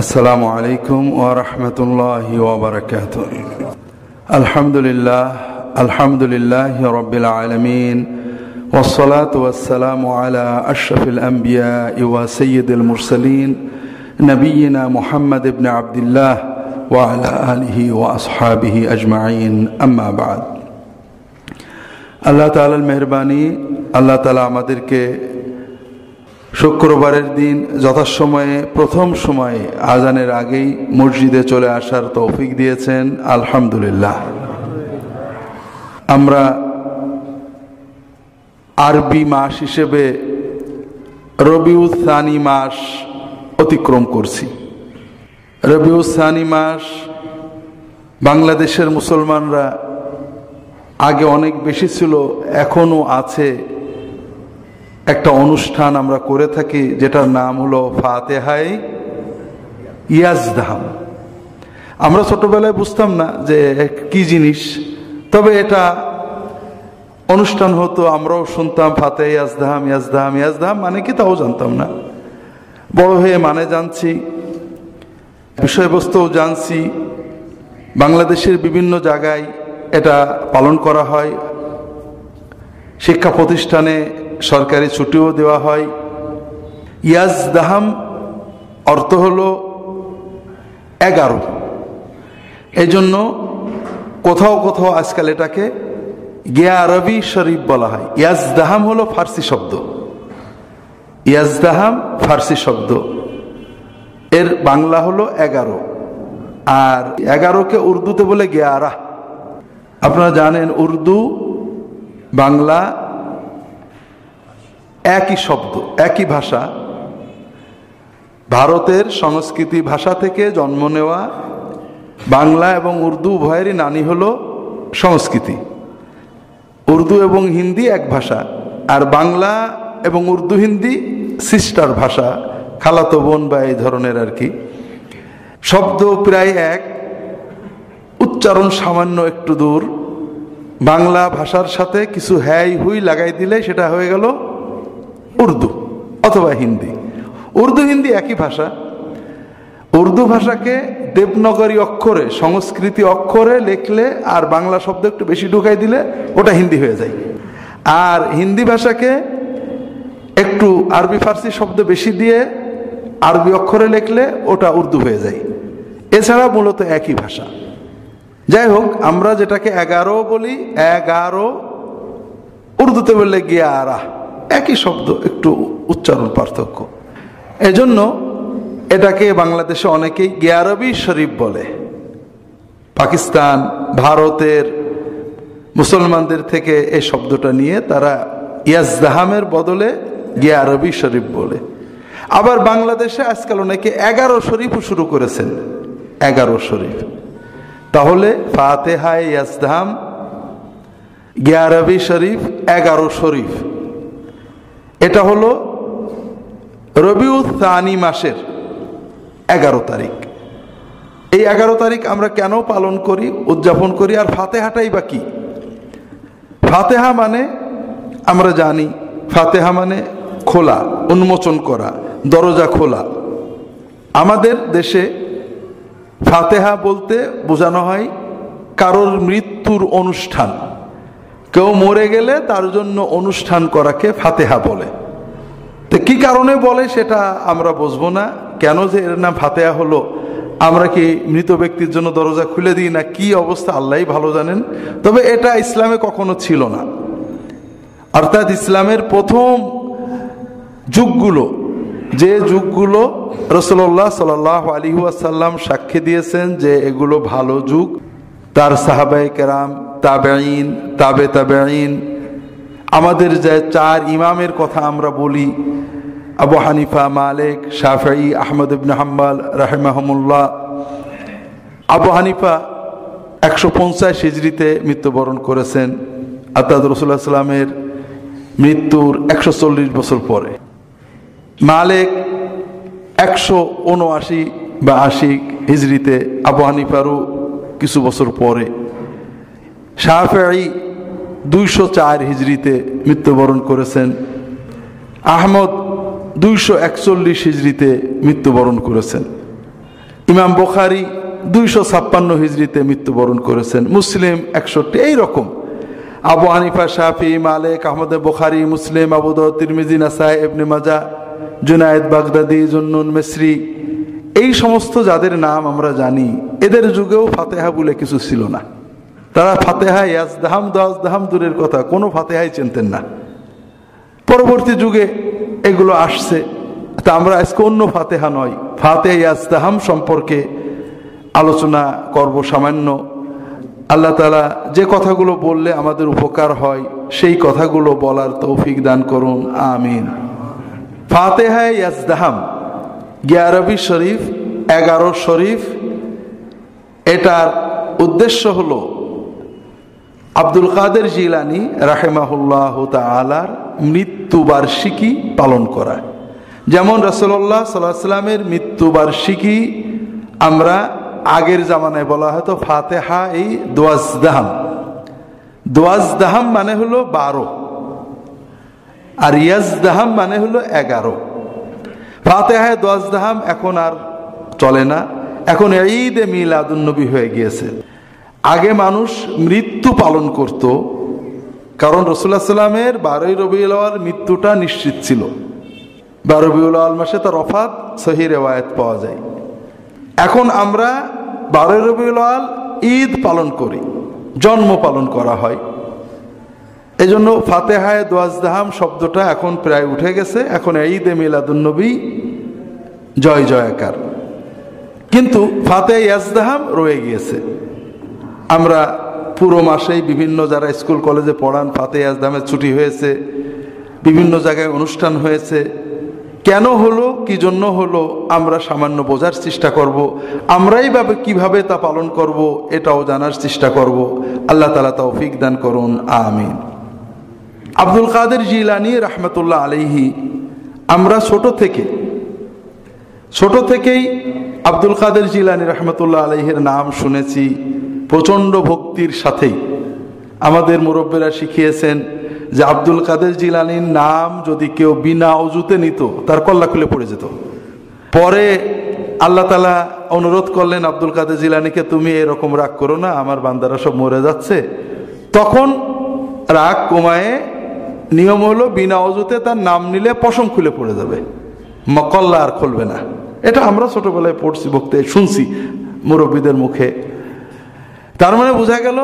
আসসালামু আলাইকুম ওয়া রাহমাতুল্লাহি ওয়া বারাকাতুহু। আলহামদুলিল্লাহি রাব্বিল আলামিন ওয়াস সালাতু ওয়াস সালামু আলা আশরাফিল আমবিয়া'i ওয়া সাইয়্যিদিল মুরসালিন নবিয়িনা মুহাম্মদ ইবনে আবদুল্লাহ ওয়া আলা আলিহি ওয়া আসহাবিহি আজমাইন, আম্মা বা'দ। আল্লাহ তাআলার মেহেরবানি, আল্লাহ তাআলা আমাদেরকে শুক্রবারের দিন যথাসময়ে প্রথম সময়ে আজানের আগেই মসজিদে চলে আসার তৌফিক দিয়েছেন, আলহামদুলিল্লাহ। আমরা আরবি মাস হিসেবে রবিউল সানি মাস অতিক্রম করছি। রবিউল সানি মাস বাংলাদেশের মুসলমানরা আগে অনেক বেশি ছিল, এখনো আছে। একটা অনুষ্ঠান আমরা করে থাকি যেটার নাম হলো ফাতেহায়ে ইয়াজদাহাম। আমরা ছোটবেলায় বুঝতাম না যে কি জিনিস, তবে এটা অনুষ্ঠান হতো, আমরাও শুনতাম ফাতেহা ইয়াজদাহাম ইয়াজদাহাম ইয়াজদাহাম মানে কি তাও জানতাম না। বড় হয়ে মানে জানছি, বিষয়বস্তুও জানছি। বাংলাদেশের বিভিন্ন জায়গায় এটা পালন করা হয়, শিক্ষা প্রতিষ্ঠানে সরকারি ছুটিও দেওয়া হয়। ইয়াজদাহাম অর্থ হলো 11। এই জন্য কোথাও কোথাও আজকাল এটাকে গিয়া আরবি শরীফ বলা হয়। ইয়াজদাহাম হলো ফার্সি শব্দ, ইয়াজদাহাম ফার্সি শব্দ, এর বাংলা হলো 11, আর 11কে উর্দুতে বলে 11। আপনারা জানেন উর্দু বাংলা একই শব্দ, একই ভাষা। ভারতের সংস্কৃতি ভাষা থেকে জন্ম নেওয়া বাংলা এবং উর্দু উভয়েরই নানি হলো সংস্কৃতি। উর্দু এবং হিন্দি এক ভাষা, আর বাংলা এবং উর্দু হিন্দি সিস্টার ভাষা, খালাতো বোন বা এই ধরনের আর কি। শব্দ প্রায় এক, উচ্চারণ সামান্য একটু দূর। বাংলা ভাষার সাথে কিছু হ্যাই হুই লাগাই দিলে সেটা হয়ে গেল উর্দু অথবা হিন্দি। উর্দু হিন্দি একই ভাষা। উর্দু ভাষাকে দেবনাগরী অক্ষরে, সংস্কৃতি অক্ষরে লিখলে আর বাংলা শব্দ একটু বেশি ঢুকাই দিলে ওটা হিন্দি হয়ে যায়। আর হিন্দি ভাষাকে একটু আরবি ফার্সি শব্দ বেশি দিয়ে আরবি অক্ষরে লিখলে ওটা উর্দু হয়ে যায়। এছাড়া মূলত একই ভাষা। যাই হোক, আমরা যেটাকে 11 বলি, 11, উর্দুতে বললে 11, একই শব্দ, একটু উচ্চারণ পার্থক্য। এজন্য এটাকে বাংলাদেশে অনেকেই গিয়া আরবি শরীফ বলে। পাকিস্তান, ভারতের মুসলমানদের থেকে এই শব্দটা নিয়ে তারা ইয়াজদাহামের বদলে গিয়া আরবি শরীফ বলে। আবার বাংলাদেশে আজকাল অনেকে 11 শরীফও শুরু করেছেন, 11 শরীফ। তাহলে ফাতেহায়ে ইয়াজদাহাম, গিয়া আরবি শরীফ, 11 শরীফ। এটা হলো রবিউল সানি মাসের 11 তারিখ। এই 11 তারিখ আমরা কেন পালন করি, উদযাপন করি? আর ফাতেহাটাই বা কি? ফাতেহা মানে আমরা জানি, ফাতেহা মানে খোলা, উন্মোচন করা, দরজা খোলা। আমাদের দেশে ফাতেহা বলতে বোঝানো হয় কারোর মৃত্যুর অনুষ্ঠান। কেউ মরে গেলে তার জন্য অনুষ্ঠান করাকে ফাতেহা বলে। তো কি কারণে বলে সেটা আমরা বুঝবো না। কেন যে এর নাম ফাতেহা হলো, আমরা কি মৃত ব্যক্তির জন্য দরজা খুলে দিই না কি অবস্থা আল্লাহই ভালো জানেন। তবে এটা ইসলামে কখনো ছিল না। অর্থাৎ ইসলামের প্রথম যুগগুলো, যে যুগগুলো রাসূলুল্লাহ সাল্লাল্লাহু আলাইহি ওয়াসাল্লাম সাক্ষী দিয়েছেন যে এগুলো ভালো যুগ, তার সাহাবায়ে কেরাম, তাবেঈন, তাবে তাবেঈন, আমাদের যে 4 ইমামের কথা আমরা বলি, আবু হানিফা, মালিক, শাফিঈ, আহমদ ইবনে হাম্বল রাহিমাহুমুল্লাহ। আবু হানিফা 150 হিজরিতে মৃত্যুবরণ করেছেন, অর্থাৎ রাসূলুল্লাহ সাল্লাল্লাহু আলাইহি ওয়াসাল্লামের মৃত্যুর 140 বছর পরে। মালিক 179 বা 80 হিজরিতে, আবু হানিফারও কিছু বছর পরে। শাফিঈ 204 হিজরিতে মৃত্যুবরণ করেছেন। আহমদ 241 হিজরিতে মৃত্যুবরণ করেছেন। ইমাম বুখারী 256 হিজরিতে মৃত্যুবরণ করেছেন, মুসলিম 61, এই রকম আবু হানিফা, শাফি, মালিক, আহমদ, বুখারী, মুসলিম, আবু দাউদ, তিরমিজি, নাসাই, ইবনে মাজাহ, জুনায়েদ বাগদাদি, জুন্নুন মিসরি, এই সমস্ত যাদের নাম আমরা জানি, এদের যুগেও ফাতেহা বলে কিছু ছিল না। তারা ফাতেহা ইয়াজদাহাম দাজদাহাম দূরের কথা, কোনো ফাতেহাই চিনতেন না। পরবর্তী যুগে এগুলো আসছে। তা আমরা আজকে অন্য ফাতেহা নয়, ফাতেহা ইয়াজদাহাম সম্পর্কে আলোচনা করব সামান্য। আল্লাহ তাআলা যে কথাগুলো বললে আমাদের উপকার হয় সেই কথাগুলো বলার তৌফিক দান করুন, আমিন। ফাতেহা ইয়াজদাহাম 11 শরীফ, 11 শরীফ, এটার উদ্দেশ্য হলো আব্দুল কাদের জিলানী রাহিমাহুল্লাহ তাআলার মৃত্যুবার্ষিকী পালন করা। যেমন রাসূলুল্লাহ সাল্লাল্লাহু আলাইহি ওয়াসাল্লামের মৃত্যুবার্ষিকী আমরা আগের জামানায় বলা হতো ফাতেহা এই দোয়াজদাহাম। দোয়াজদাহাম মানে হলো 12, আর ইয়াজদাহাম মানে হলো 11। ফাতেহা দোয়াজদাহাম এখন আর চলে না, এখন ঈদে মিলাদুন নবী হয়ে গিয়েছে। আগে মানুষ মৃত্যু পালন করত, কারণ রাসূলুল্লাহ সাল্লামের 12 রবিউল আউয়াল মৃত্যুটা নিশ্চিত ছিল। 12 রবিউল আউয়াল মাসে তার ওফাত সহিহ রিওয়ায়াত পাওয়া যায়। এখন আমরা 12 রবিউল আউয়াল ঈদ পালন করি, জন্ম পালন করা হয়। এজন্য ফাতেহায়ে দোয়াজদাহাম শব্দটা এখন প্রায় উঠে গেছে, এখন ঈদে মিলাদুন নবী জয় জয়কার। কিন্তু ফাতেহা ইয়াজদাহাম রয়ে গিয়েছে। আমরা পুরো মাসেই বিভিন্ন যারা স্কুল কলেজে পড়ান, ফাতেহা ইয়াজদাহামের ছুটি হয়েছে, বিভিন্ন জায়গায় অনুষ্ঠান হয়েছে। কেন হলো, কি জন্য হলো, আমরা সামান্য বোঝার চেষ্টা করব। আমরাই কিভাবে তা পালন করব এটাও জানার চেষ্টা করব। আল্লাহ তাআলা তৌফিক দান করুন, আমিন। আব্দুল কাদের জিলানী রাহমাতুল্লাহ আলাইহি, আমরা ছোট থেকেই আব্দুল কাদের জিলানী রাহমাতুল্লাহ আলাইহির নাম শুনেছি। প্রচণ্ড ভক্তির সাথেই আমাদের মুরব্বীরা শিখিয়েছেন যে আব্দুল কাদের জিলানীর নাম যদি কেউ বিনা অজুতে নিত তার কল্লা খুলে পড়ে যেত। পরে আল্লাহ তাআলা অনুরোধ করলেন আব্দুল কাদের জিলানীকে, তুমি এরকম রাগ করো না, আমার বান্দারা সব মরে যাচ্ছে। তখন রাগ কমায়ে নিয়ম হলো বিনা অজুতে তার নাম নিলে পশম খুলে পড়ে যাবে, কল্লা আর খুলবে না। এটা আমরা ছোটবেলায় পড়ছি, বক্তে শুনছি মুরব্বীদের মুখে। তার মানে বোঝা গেল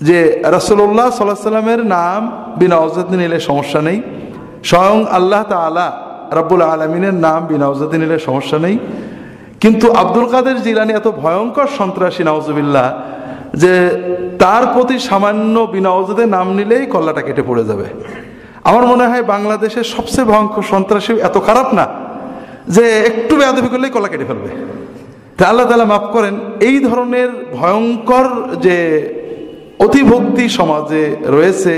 যে রাসূলুল্লাহ সাল্লাল্লাহু আলাইহি ওয়াসাল্লামের নাম বিনা অজুতে নিলে সমস্যা নেই, স্বয়ং আল্লাহ তাআলা রাব্বুল আলামিনের নাম বিনা অজুতে নিলে সমস্যা নেই। কিন্তু আব্দুল কাদের জিলানী এত ভয়ঙ্কর সন্ত্রাসী, নাউজুবিল্লাহ, যে তার প্রতি সামান্য বিনা অজুতে নাম নিলেই কল্লাটা কেটে পড়ে যাবে। আমার মনে হয় বাংলাদেশের সবচেয়ে ভয়ঙ্কর সন্ত্রাসী এত খারাপ না যে একটু বেয়াদবি করলেই কল্লা কেটে ফেলবে। তা আল্লাহ তাআলা মাফ করেন। এই ধরনের ভয়ঙ্কর যে অতিভক্তি সমাজে রয়েছে,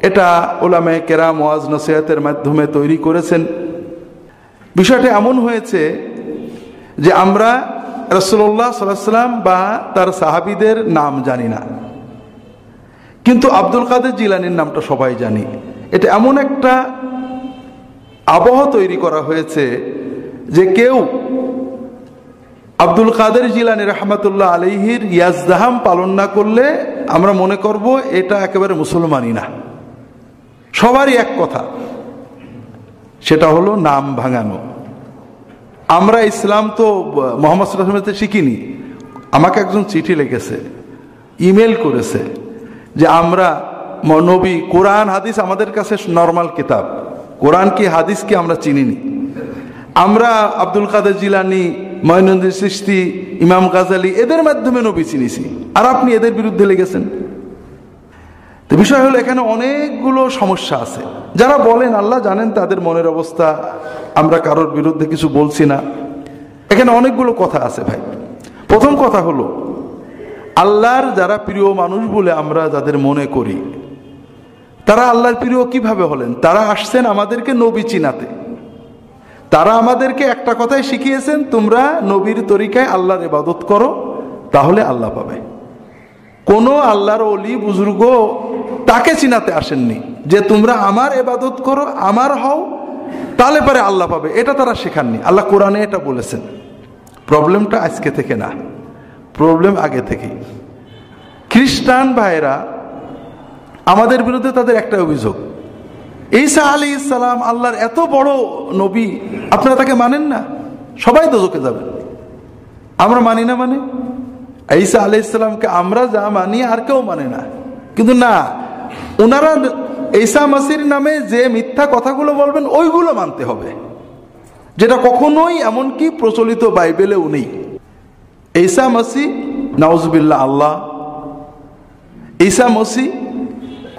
এটা উলামায়ে কেরাম ওয়াজ নসিহতের মাধ্যমে তৈরি করেছেন। বিষয়টা এমন হয়েছে যে আমরা রাসূলুল্লাহ সাল্লাল্লাহু আলাইহি ওয়াসাল্লাম বা তার সাহাবীদের নাম জানি না, কিন্তু আব্দুল কাদের জিলানীর নামটা সবাই জানি। এটা এমন একটা আবহ তৈরি করা হয়েছে যে কেউ আব্দুল কাদের জিলানী রাহমাতুল্লাহ আলাইহির ইয়াজদাহাম পালন না করলে আমরা মনে করব এটা একেবারে মুসলমানই না। সবারই এক কথা, সেটা হলো নাম ভাঙানো। আমরা ইসলাম তো মুহাম্মদ সাল্লাল্লাহু আলাইহি ওয়াসাল্লাম শিখিনি। আমাকে একজন চিঠি লিখেছে, ইমেল করেছে যে আমরা নবী, কোরআন হাদিস আমাদের কাছে নরমাল কিতাব, কোরআন কি হাদিস কি আমরা চিনিনি। আমরা আব্দুল কাদের জিলানী, মঈনুদ্দিন চিশতি, ইমাম গাজালি এদের মাধ্যমে নবী চিনিছি, আর আপনি এদের বিরুদ্ধে লেগেছেন। তো বিষয় হলো এখানে অনেকগুলো সমস্যা আছে। যারা বলেন আল্লাহ জানেন তাদের মনের অবস্থা, আমরা কারোর বিরুদ্ধে কিছু বলছি না। এখানে অনেকগুলো কথা আছে ভাই। প্রথম কথা হলো, আল্লাহর যারা প্রিয় মানুষ বলে আমরা যাদের মনে করি, তারা আল্লাহর প্রিয় কিভাবে হলেন? তারা আসছেন আমাদেরকে নবী চিনাতে। তারা আমাদেরকে একটা কথাই শিখিয়েছেন, তোমরা নবীর তরিকায় আল্লাহর ইবাদত করো, তাহলে আল্লাহ পাবে। কোন আল্লাহর ওলি বুজুর্গ তাকে চিনাতে আসেননি যে তোমরা আমার ইবাদত করো, আমার হও, তাহলে পরে আল্লাহ পাবে। এটা তারা শেখাননি। আল্লাহ কোরআনে এটা বলেছেন। প্রবলেমটা আজকে থেকে না, প্রবলেম আগে থেকেই। খ্রিস্টান ভাইরা আমাদের বিরুদ্ধে তাদের একটা অভিযোগ, ঈসা আলাইহিস সালাম আল্লাহর এত বড় নবী, আপনারা তাকে মানেন না, সবাই দোজখে যাবেন। আমরা মানি না, মানে ঈসা আলাইহিস সালামকে আমরা যা মানি আর কেউ মানে না। কিন্তু না, ওনারা ঈসা মাসির নামে যে মিথ্যা কথাগুলো বলবেন ওইগুলো মানতে হবে, যেটা কখনোই এমনকি প্রচলিত বাইবেলেও নেই। ঈসা মাসি নাউজুবিল্লাহ আল্লাহ, ঈসা মাসি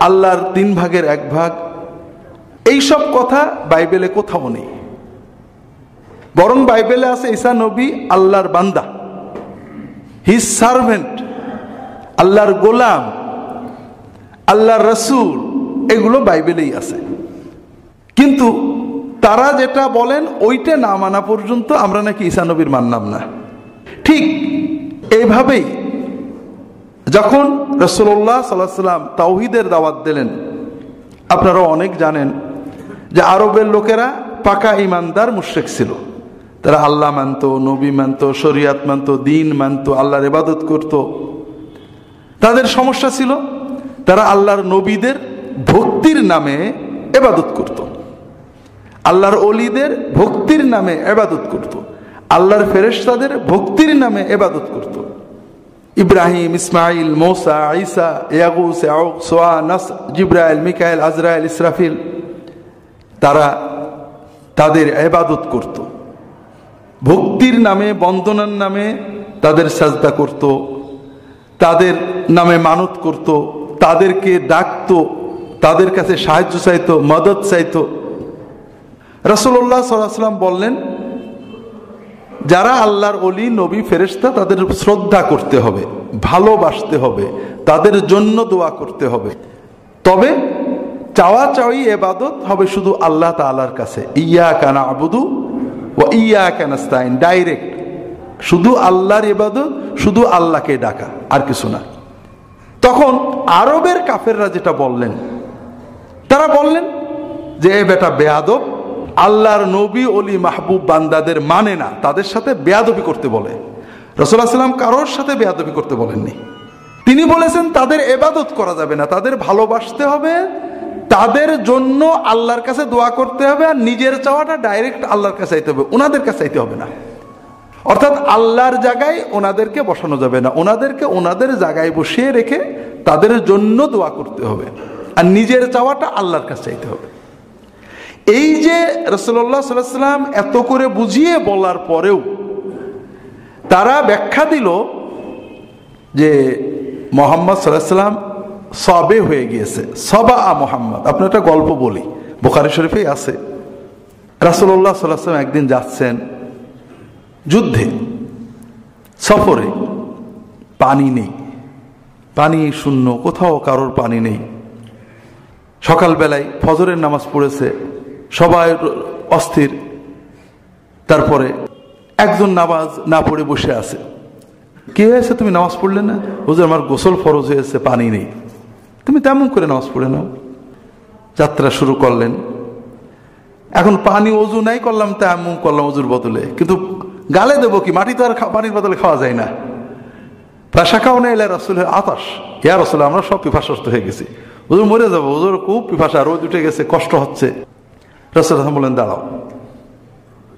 আল্লাহর 3 ভাগের 1 ভাগ, এইসব কথা বাইবেলে কোথাও নেই। বরং বাইবেলে আছে ঈসা নবী আল্লাহর বান্দা, হিজ সার্ভেন্ট, আল্লাহর গোলাম, আল্লাহর রাসূল, এগুলো বাইবেলেই আছে। কিন্তু তারা যেটা বলেন ওইটা না মানা পর্যন্ত আমরা নাকি ঈসা নবীর মানলাম না। ঠিক এইভাবেই যখন রাসূলুল্লাহ সাল্লাল্লাহু আলাইহি ওয়াসাল্লাম তাওহীদের দাওয়াত দিলেন, আপনারা অনেক জানেন যে আরবের লোকেরা পাকা ইমানদার মুশরিক ছিল। তারা আল্লাহ মানত, নবী মানত, শরিয়াত মানত, দিন মানত, আল্লাহর ইবাদত করত। তাদের সমস্যা ছিল তারা আল্লাহর নবীদের ভক্তির নামে ইবাদত করত, আল্লাহর ওলিদের ভক্তির নামে ইবাদত করত, আল্লাহর ফেরেশতাদের ভক্তির নামে ইবাদত করত। ইব্রাহিম, ইসমাইল, মূসা, ঈসা, ইয়াগুস, ইয়াউক, সোয়া, নাস, জিবরাইল, মিকাইল, আজরাইল, ইসরাফিল, তারা তাদের ইবাদত করত। ভক্তির নামে, বন্দনার নামে তাদের সাজদা করত, তাদের নামে মানত করত, তাদেরকে ডাকতো, তাদের কাছে সাহায্য চাইতো, মদত চাইতো। রাসূলুল্লাহ সাল্লাল্লাহু আলাইহি ওয়াসাল্লাম বললেন, যারা আল্লাহর ওলি, নবী, ফেরেশতা, তাদের শ্রদ্ধা করতে হবে, ভালোবাসতে হবে, তাদের জন্য দোয়া করতে হবে। তবে চাওয়া চাওয়ি ইবাদত হবে শুধু আল্লাহ তাআলার কাছে। ইয়াকা না'বুদু ওয়া ইয়াকা নাস্তাইন, ডাইরেক্ট শুধু আল্লাহর ইবাদত, শুধু আল্লাহকে ডাকা, আর কিছু না। তখন আরবের কাফেররা যেটা বললেন, তারা বললেন যে এ বেটা বেয়াদব, আল্লাহর নবী, ওলি, মাহবুব বান্দাদের মানে না, তাদের সাথে বেয়াদবি করতে বলে। রাসূলুল্লাহ সাল্লাল্লাহু আলাইহি ওয়াসাল্লাম কারোর সাথে বেয়াদবি করতে বলেননি। তিনি বলেছেন তাদের ইবাদত করা যাবে না, তাদের ভালোবাসতে হবে, তাদের জন্য আল্লাহর কাছে দোয়া করতে হবে, আর নিজের চাওয়াটা ডাইরেক্ট আল্লাহর কাছে চাইতে হবে, ওনাদের কাছে চাইতে হবে না। অর্থাৎ আল্লাহর জায়গায় ওনাদেরকে বসানো যাবে না, ওনাদেরকে ওনাদের জায়গায় বসিয়ে রেখে তাদের জন্য দোয়া করতে হবে, আর নিজের চাওয়াটা আল্লাহর কাছে চাইতে হবে। এই যে রাসূলুল্লাহ সাল্লাল্লাহু আলাইহি ওয়াসাল্লাম এত করে বুঝিয়ে বলার পরেও তারা ব্যাখ্যা দিল যে মুহাম্মদ সাল্লাল্লাহু আলাইহি ওয়াসাল্লাম সবে হয়ে গিয়েছে, সবা মুহাম্মদ। আপনার একটা গল্প বলি, বুখারী শরীফেই আছে। রাসূলুল্লাহ সাল্লাল্লাহু আলাইহি ওয়াসাল্লাম একদিন যাচ্ছেন যুদ্ধে, সফরে, পানি নেই, পানি শূন্য, কোথাও কারোর পানি নেই। সকালবেলায় ফজরের নামাজ পড়েছে, সবাই অস্থির। তারপরে একজন নামাজ না পড়ে বসে আছে। কি হয়েছে, তুমি নামাজ পড়লে না? হুজুর, আমার গোসল ফরজ হয়েছে, পানি নেই। তুমি তেমন করে নামাজ পড়ে নাও। যাত্রা শুরু করলেন। এখন পানি অজু নাই, করলাম তেমন করলাম অজুর বদলে, কিন্তু গালে দেবো কি, মাটি তো আর পানির বদলে খাওয়া যায় না। প্রাশাকাউনা ইলা রাসূলিল আতাশ, ইয়া রাসূলুল্লাহ, আমরা সব পিপাসার্থ হয়ে গেছি, হুজুর মরে যাবো, হুজুর খুব পিপাসা, রোদ উঠে গেছে, কষ্ট হচ্ছে। রাসূলুল্লাহ বললেন দাঁড়াও,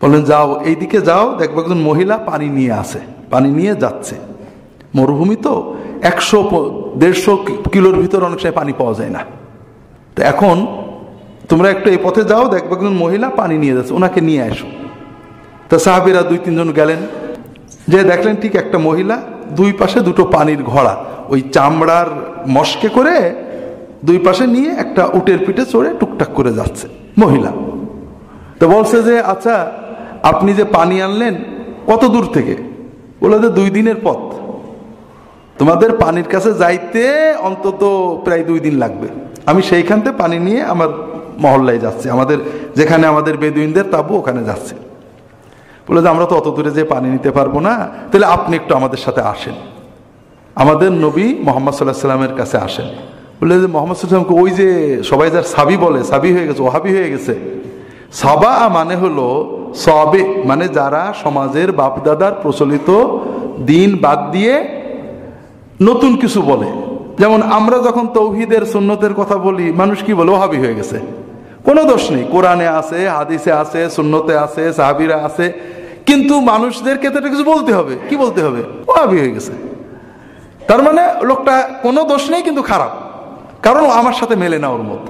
বললেন যাও, এইদিকে যাও, দেখবো একজন মহিলা পানি নিয়ে আসে, পানি নিয়ে যাচ্ছে। মরুভূমি তো, 100-150 কিলোর ভিতরে অনেক সময় পানি পাওয়া যায় না। তো এখন তোমরা একটু এই পথে যাও, দেখবো একজন মহিলা পানি নিয়ে যাচ্ছে, ওনাকে নিয়ে আসো। তা সাহাবীরা 2-3 জন গেলেন, যে দেখলেন ঠিক একটা মহিলা, দুই পাশে দুটো পানির ঘোড়া, ওই চামড়ার মস্কে করে দুই পাশে নিয়ে একটা উটের পিঠে চড়ে টুকটাক করে যাচ্ছে মহিলা। তো বলছে যে আচ্ছা, আপনি যে পানি আনলেন কত দূর থেকে? বলে যে 2 দিনের পথ, তোমাদের পানির কাছে যাইতে অন্তত প্রায় 2 দিন লাগবে। আমি সেইখান থেকে পানি নিয়ে আমার মহল্লায় যাচ্ছি, আমাদের যেখানে আমাদের বেদুইনদের তাবু, ওখানে যাচ্ছি। বলে যে আমরা তো অত দূরে যে পানি নিতে পারবো না, তাহলে আপনি একটু আমাদের সাথে আসেন, আমাদের নবী মুহাম্মদ সাল্লাল্লাহু আলাইহি ওয়াসাল্লামের কাছে আসেন। বলে যে মুহাম্মদ সাল্লাল্লাহু আলাইহি ওয়াসাল্লামকে, ওই যে সবাই যার সাবি বলে, সাবি হয়ে গেছে, ওহাবি হয়ে গেছে। সাবা মানে হলো সবে মানে যারা সমাজের বাপদাদার প্রচলিত দিন বাদ দিয়ে নতুন কিছু বলে। যেমন আমরা যখন তৌহিদের সুন্নতের কথা বলি, মানুষ কি বলে? ওহাবি হয়ে গেছে। কোনো দোষ নেই, কোরআনে আছে, হাদিসে আছে, সুন্নতে আছে, সাহাবীরা আছে, কিন্তু মানুষদেরকে তো কিছু বলতে হবে। কি বলতে হবে? ওহাবি হয়ে গেছে। তার মানে লোকটা কোনো দোষ নেই কিন্তু খারাপ, কারণ আমার সাথে মেলে না ওর মত।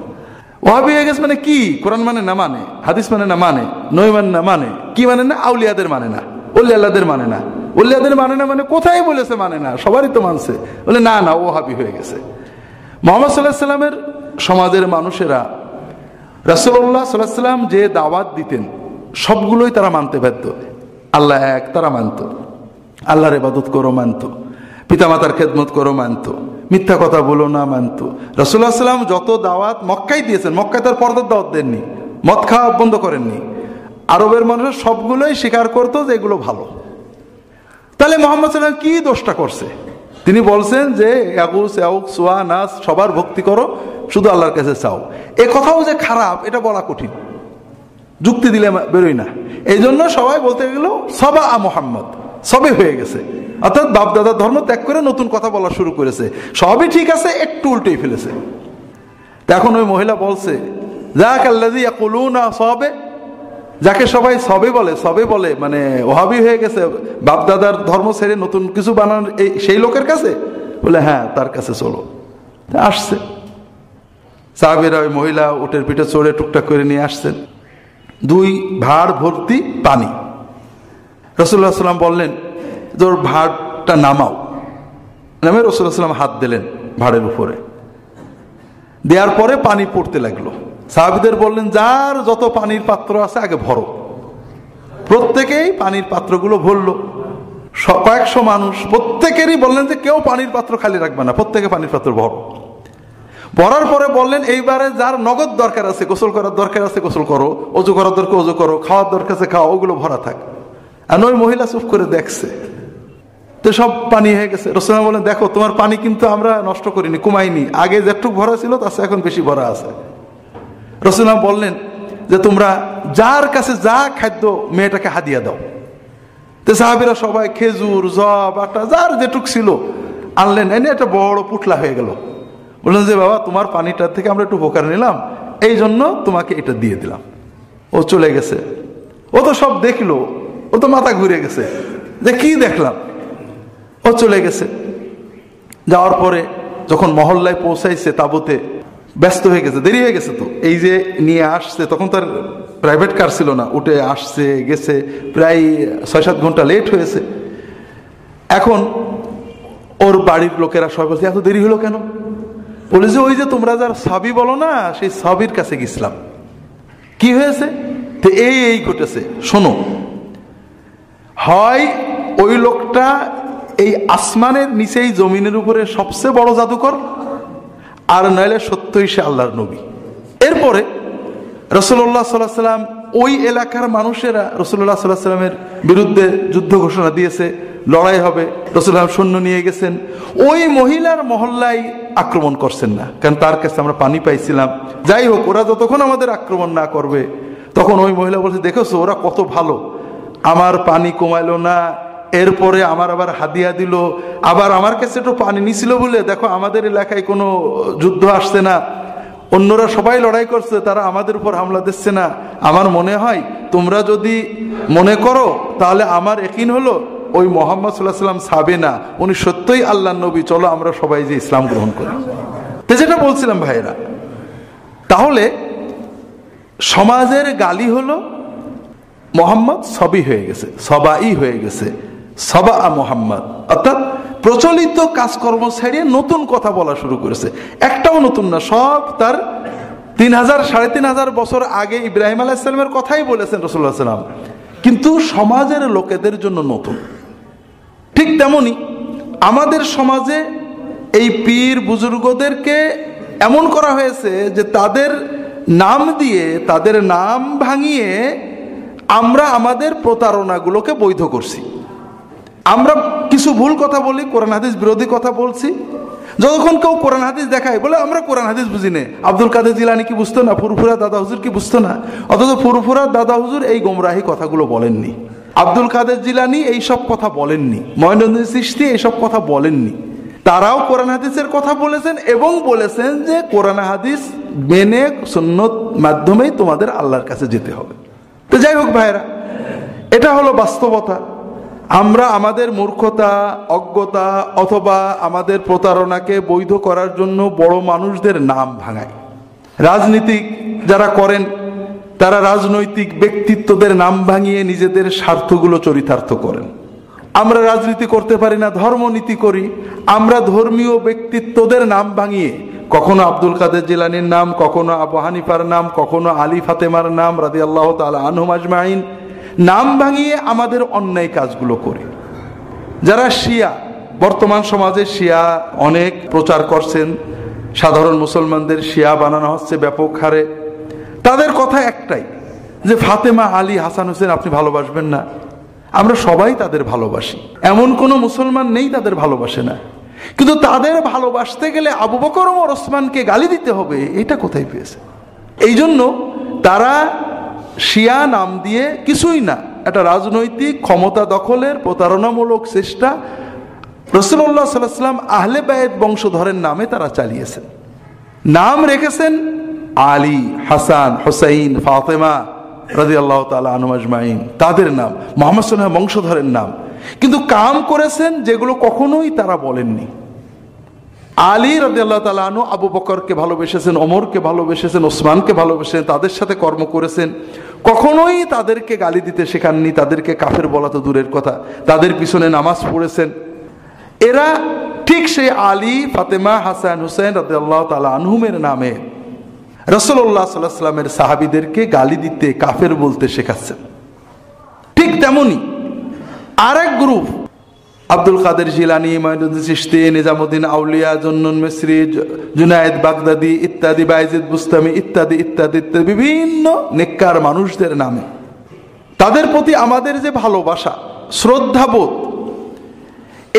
ওহাবি হয়ে গেছে মানে কি? কোরআন মানে না, মানে হাদিস মানে না, মানে নই মানে না, মানে কি মানে না? আউলিয়াদের মানে না, ওলি আল্লাহদের মানে না। ওলিয়াদের মানে না মানে কোথায় বলেছে মানে না? সবারই তো মানছে। বলে না না, ওহাবি হয়ে গেছে। মুহাম্মদ সাল্লাল্লাহু আলাইহি সাল্লামের সমাজের মানুষেরা রাসূলুল্লাহ সাল্লাল্লাহু আলাইহি সাল্লাম যে দাওয়াত দিতেন সবগুলোই তারা মানতে বাধ্য। আল্লাহ এক তারা মানত, আল্লাহর ইবাদত করো মানত, পিতামাতার খেদমত করো মানত, মিথ্যা কথা বলো না মানত। রাসূলুল্লাহ সাল্লাল্লাহু আলাইহি সাল্লাম যত দাওয়াত মক্কায় দিয়েছেন, মক্কায় তার পর্দার দাওয়াত দেননি, মদ খাওয়া বন্ধ করেননি। আরবের মানুষ সবগুলোই স্বীকার করতো যে এগুলো ভালো। তাহলে মুহাম্মদ সাল্লাল্লাহু আলাইহি সাল্লাম কি দোষটা করছে? তিনি বলছেন যে ইয়াগুস ইয়াউক সুয়া নাস, সবার ভক্তি করো, শুধু আল্লাহর কাছে চাও। এ কথাও যে খারাপ এটা বলা কঠিন, যুক্তি দিলে বেরোয় না। এই জন্য সবাই বলতে গেল সবা মুহাম্মদ, সবে হয়ে গেছে, অর্থাৎ বাপ দাদার ধর্ম ত্যাগ করে নতুন কথা বলা শুরু করেছে। সবই ঠিক আছে, একটু উল্টেই ফেলেছে। এখন ওই মহিলা বলছে যাক আল্লাযী ইয়াকুলুনা সবে, যাকে সবাই সবে বলে, সবে বলে মানে ওহাবি হয়ে গেছে, বাপ দাদার ধর্ম ছেড়ে নতুন কিছু বানান, সেই লোকের কাছে? বলে হ্যাঁ, তার কাছে চলো। আসছে সাহাবীরা, ওই মহিলা উটের পিঠে চড়ে টুকটাক করে নিয়ে আসছেন 2 ভাঁড় ভর্তি পানি। রাসূলুল্লাহ সাল্লাল্লাহু আলাইহি ওয়াসাল্লাম বললেন যে ওর ভাঁড়টা নামাও। নামে রাসূলুল্লাহ সাল্লাল্লাহু আলাইহি ওয়াসাল্লাম হাত দিলেন ভাঁড়ের উপরে, দেওয়ার পরে পানি পড়তে লাগলো। সাহাবীদের বললেন যার যত পানির পাত্র আছে আগে ভরো। প্রত্যেকেই পানির পাত্রগুলো ভরলো। কয়েকশো মানুষ, প্রত্যেকেরই বললেন যে কেউ পানির পাত্র খালি রাখবে না, প্রত্যেকে পানির পাত্র ভরো। ভরার পরে বললেন এইবারে যার নগদ দরকার আছে, গোসল করার দরকার আছে গোসল করো, অজু করার দরকার অজু করো, খাওয়ার দরকার আছে খাও, ওগুলো ভরা থাক। আর ওই মহিলা চুপ করে দেখছে, তো সব পানি হয়ে গেছে। রাসূলুল্লাহ বলেন দেখো তোমার পানি কিন্তু আমরা নষ্ট করিনি, কমাইনি, আগে যেটুক ভরা ছিল তার চেয়ে এখন বেশি ভরা আছে। রাসূলুল্লাহ বললেন যে তোমরা যার কাছে যা খাদ্য মেয়েটাকে হাদিয়া দাও। তো সাহাবীরা সবাই খেজুর, জব, আটা, যার যেটুক ছিল আনলেন, এনে একটা বড় পুটলা হয়ে গেল। বললেন যে বাবা তোমার পানিটার থেকে আমরা একটু উপকার নিলাম, এই জন্য তোমাকে এটা দিয়ে দিলাম। ও চলে গেছে। ও তো সব দেখলো, ও তো মাথা ঘুরে গেছে যে কি দেখলাম। ও চলে গেছে। যাওয়ার পরে যখন মহল্লায় পৌঁছাইছে, তাবুতে ব্যস্ত হয়ে গেছে, দেরি হয়ে গেছে। তো এই যে নিয়ে আসছে, তখন তার প্রাইভেট কার ছিল না, উঠে আসছে গেছে, প্রায় 6-7 ঘন্টা লেট হয়েছে। এখন ওর বাড়ির লোকেরা সবাই বলছে এত দেরি হলো কেন? বলে যে ওই যে তোমরা যার সাবি বলো না, সেই সাবির কাছে গেছিলাম। কি হয়েছে? তো এই ঘটেছে, শোনো। হয় ওই লোকটা এই আসমানের নিচেই জমিনের উপরে সবচেয়ে বড় জাদুকর, আর নইলে সত্যই সে আল্লাহর নবী। এরপরে রাসূলুল্লাহ সাল্লাল্লাহু আলাইহি ওয়াসাল্লাম ওই এলাকার মানুষেরা রাসূলুল্লাহ সাল্লাল্লাহু আলাইহি ওয়াসাল্লামের বিরুদ্ধে যুদ্ধ ঘোষণা দিয়েছে, লড়াই হবে। রাসূলুল্লাহ সৈন্য নিয়ে গেছেন, ওই মহিলার মহল্লায় আক্রমণ করছেন না, কারণ তার কাছে আমরা পানি পাইছিলাম। যাই হোক, ওরা যতক্ষণ আমাদের আক্রমণ না করবে, তখন ওই মহিলা বলছে দেখেছো ওরা কত ভালো, আমার পানি কমাইলো না, এরপরে আমার আবার হাদিয়া দিল, আবার আমার কাছে একটু পানি নিছিল বলে দেখো আমাদের এলাকায় কোনো যুদ্ধ আসছে না, অন্যরা সবাই লড়াই করছে, তারা আমাদের উপর হামলা দিচ্ছে না। আমার মনে হয় তোমরা যদি মনে করো তাহলে আমার ইয়াকিন হলো ওই মুহাম্মদ সাল্লাল্লাহু আলাইহি ওয়াসাল্লাম সাবে না, উনি সত্যই আল্লাহর নবী, চলো আমরা সবাই যে ইসলাম গ্রহণ করি। তো যেটা বলছিলাম ভাইয়েরা, তাহলে সমাজের গালি হলো মুহাম্মদ সবই হয়ে গেছে, সবাই হয়ে গেছে, সবা মুহাম্মদ, অর্থাৎ প্রচলিত কাজকর্ম ছেড়ে নতুন কথা বলা শুরু করেছে। একটাও নতুন না, সব তার 3000-3500 বছর আগে ইব্রাহিম আলাইহিস সালামের কথাই বলেছেন রাসূলুল্লাহ সাল্লাল্লাহু আলাইহি ওয়াসাল্লাম, কিন্তু সমাজের লোকেদের জন্য নতুন। ঠিক তেমনি আমাদের সমাজে এই পীর বুজুর্গদেরকে এমন করা হয়েছে যে তাদের নাম দিয়ে, তাদের নাম ভাঙিয়ে আমরা আমাদের প্রতারণাগুলোকে বৈধ করছি। আমরা কিছু ভুল কথা বলি, কোরআন হাদিস বিরোধী কথা বলছি, যখন কেউ কোরআন হাদিস দেখায় বলে আমরা কোরআন হাদিস বুঝি না। আব্দুল কাদের জিলানী কি বুঝতো না? ফুরফুরা দাদা হুজুর কি বুঝতো না? অথচ ফুরফুরা দাদা হুজুর এই গোমরাহি কথাগুলো বলেননি, আব্দুল কাদের জিলানী এইসব কথা বলেননি, মঈনুদ্দিন চিশতি এইসব কথা বলেননি। তারাও কোরআন হাদিসের কথা বলেছেন এবং বলেছেন যে কোরআন হাদিস মেনে সুন্নত মাধ্যমেই তোমাদের আল্লাহর কাছে যেতে হবে। তো যাই হোক ভাইরা, এটা হলো বাস্তবতা। আমরা আমাদের মূর্খতা, অজ্ঞতা অথবা আমাদের প্রতারণাকে বৈধ করার জন্য বড় মানুষদের নাম ভাঙাই। রাজনীতিক যারা করেন তারা রাজনৈতিক ব্যক্তিত্বদের নাম ভাঙিয়ে নিজেদের স্বার্থগুলো চরিতার্থ করেন। আমরা রাজনীতি করতে পারি না, ধর্মনীতি করি। আমরা ধর্মীয় ব্যক্তিত্বদের নাম ভাঙিয়ে কখনো আব্দুল কাদের জিলানীর নাম, কখনো আবু হানিফার নাম, কখনো আলী ফাতেমার নাম রাদিয়াল্লাহু তাআলা আনহুম আজমাইন নাম ভাঙিয়ে আমাদের অন্যায় কাজগুলো করি। যারা শিয়া, বর্তমান সমাজে শিয়া অনেক প্রচার করছেন, সাধারণ মুসলমানদের শিয়া বানানো হচ্ছে ব্যাপক হারে। তাদের কথা একটাই যে ফাতেমা, আলী, হাসান, হোসেন আপনি ভালোবাসবেন না। আমরা সবাই তাদের ভালোবাসি, এমন কোন মুসলমান নেই তাদের ভালোবাসে না। কিন্তু তাদের ভালোবাসতে গেলে আবু বকর, ওমর, ওসমানকে গালি দিতে হবে, এটা কোথায় পেয়েছে? এই জন্য তারা শিয়া নাম দিয়ে কিছুই না, একটা রাজনৈতিক ক্ষমতা দখলের প্রতারণামূলক চেষ্টা রাসূলুল্লাহ সাল্লাল্লাহু আলাইহি ওয়াসাল্লাম আহলে বায়ত বংশধরের নামে তারা চালিয়েছেন। নাম রেখেছেন আলী, হাসান, হুসাইন, ফাতেমা রাদিয়াল্লাহু তাআলা আনহুম আজমাইন, তাদের নাম, মুহাম্মদ সাল্লাল্লাহু আলাইহি ওয়াসাল্লাম বংশধরের নাম। কিন্তু কাম করেছেন যেগুলো কখনোই তারা বলেননি। আলী রাদিয়াল্লাহু তাআলা আনহু আবু বকরকে ভালোবেসেছেন, ওমরকে ভালোবেসেছেন, ওসমানকে ভালোবেসেছেন, তাদের সাথে কর্ম করেছেন। কখনোই তাদেরকে গালি দিতে শেখাননি, তাদেরকে কাফের বলা তো দূরের কথা, তাদের পিছনে নামাজ পড়েছেন। এরা ঠিক সেই আলী, ফাতেমা, হাসান, হুসাইন রাদিয়াল্লাহু তাআলা আনহুমের নামে রাসূলুল্লাহ সাল্লাল্লাহু আলাইহি ওয়াসাল্লামের সাহাবীদেরকে গালি দিতে, কাফের বলতে শেখাচ্ছেন। ঠিক তেমনি আরেক গ্রুপ আব্দুল কাদের জিলানী, মঈনুদ্দিন চিশতি, নিজামুদ্দিন আউলিয়া, জুন্নুন মিসরি, জুনায়েদ বাগদাদি ইত্যাদি, বাইজিদ বুস্তামি ইত্যাদি ইত্যাদি ইত্যাদি বিভিন্ন নেককার মানুষদের নামে তাদের প্রতি আমাদের যে ভালোবাসা, শ্রদ্ধাবোধ,